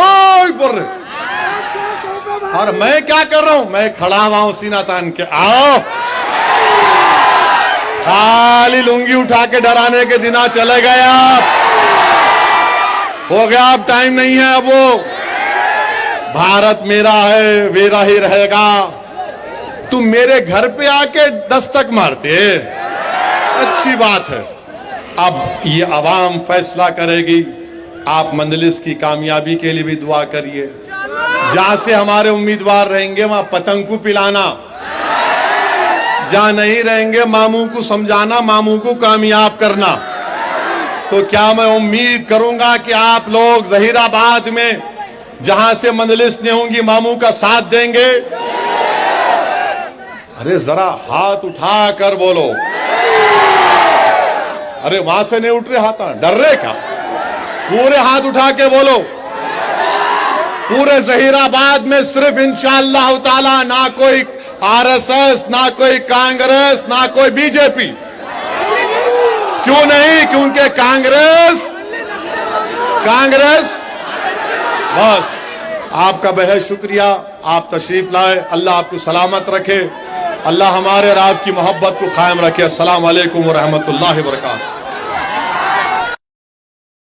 बोल रहे, और मैं क्या कर रहा हूं, मैं खड़ा हुआ हूं सीना तान के। आओ, खाली लुंगी उठा के डराने के दिन चले गए आप, हो गया, अब टाइम नहीं है। अब वो भारत मेरा है, मेरा ही रहेगा। तुम मेरे घर पे आके दस्तक मारते, अच्छी बात है। अब ये आवाम फैसला करेगी। आप मंजलिस की कामयाबी के लिए भी दुआ करिए। जहां से हमारे उम्मीदवार रहेंगे वहां पतंग को पिलाना, जहां नहीं रहेंगे मामू को समझाना, मामू को कामयाब करना। तो क्या मैं उम्मीद करूंगा कि आप लोग जहीराबाद में जहां से मंजलिस नहीं होंगी मामू का साथ देंगे। अरे जरा हाथ उठा कर बोलो। अरे वहां से नहीं उठ रहे हाथ, डर रहे क्या? पूरे हाथ उठा के बोलो। पूरे जहीराबाद में सिर्फ इंशाअल्लाह ताला ना कोई आरएसएस, ना कोई कांग्रेस, ना कोई बीजेपी। क्यों नहीं? क्योंकि कांग्रेस बस। आपका बेहद शुक्रिया, आप तशरीफ लाए। अल्लाह आपको सलामत रखे, अल्लाह हमारे और आपकी मोहब्बत को कायम रखे। अस्सलाम वालेकुम व रहमतुल्लाहि व बरकातहू।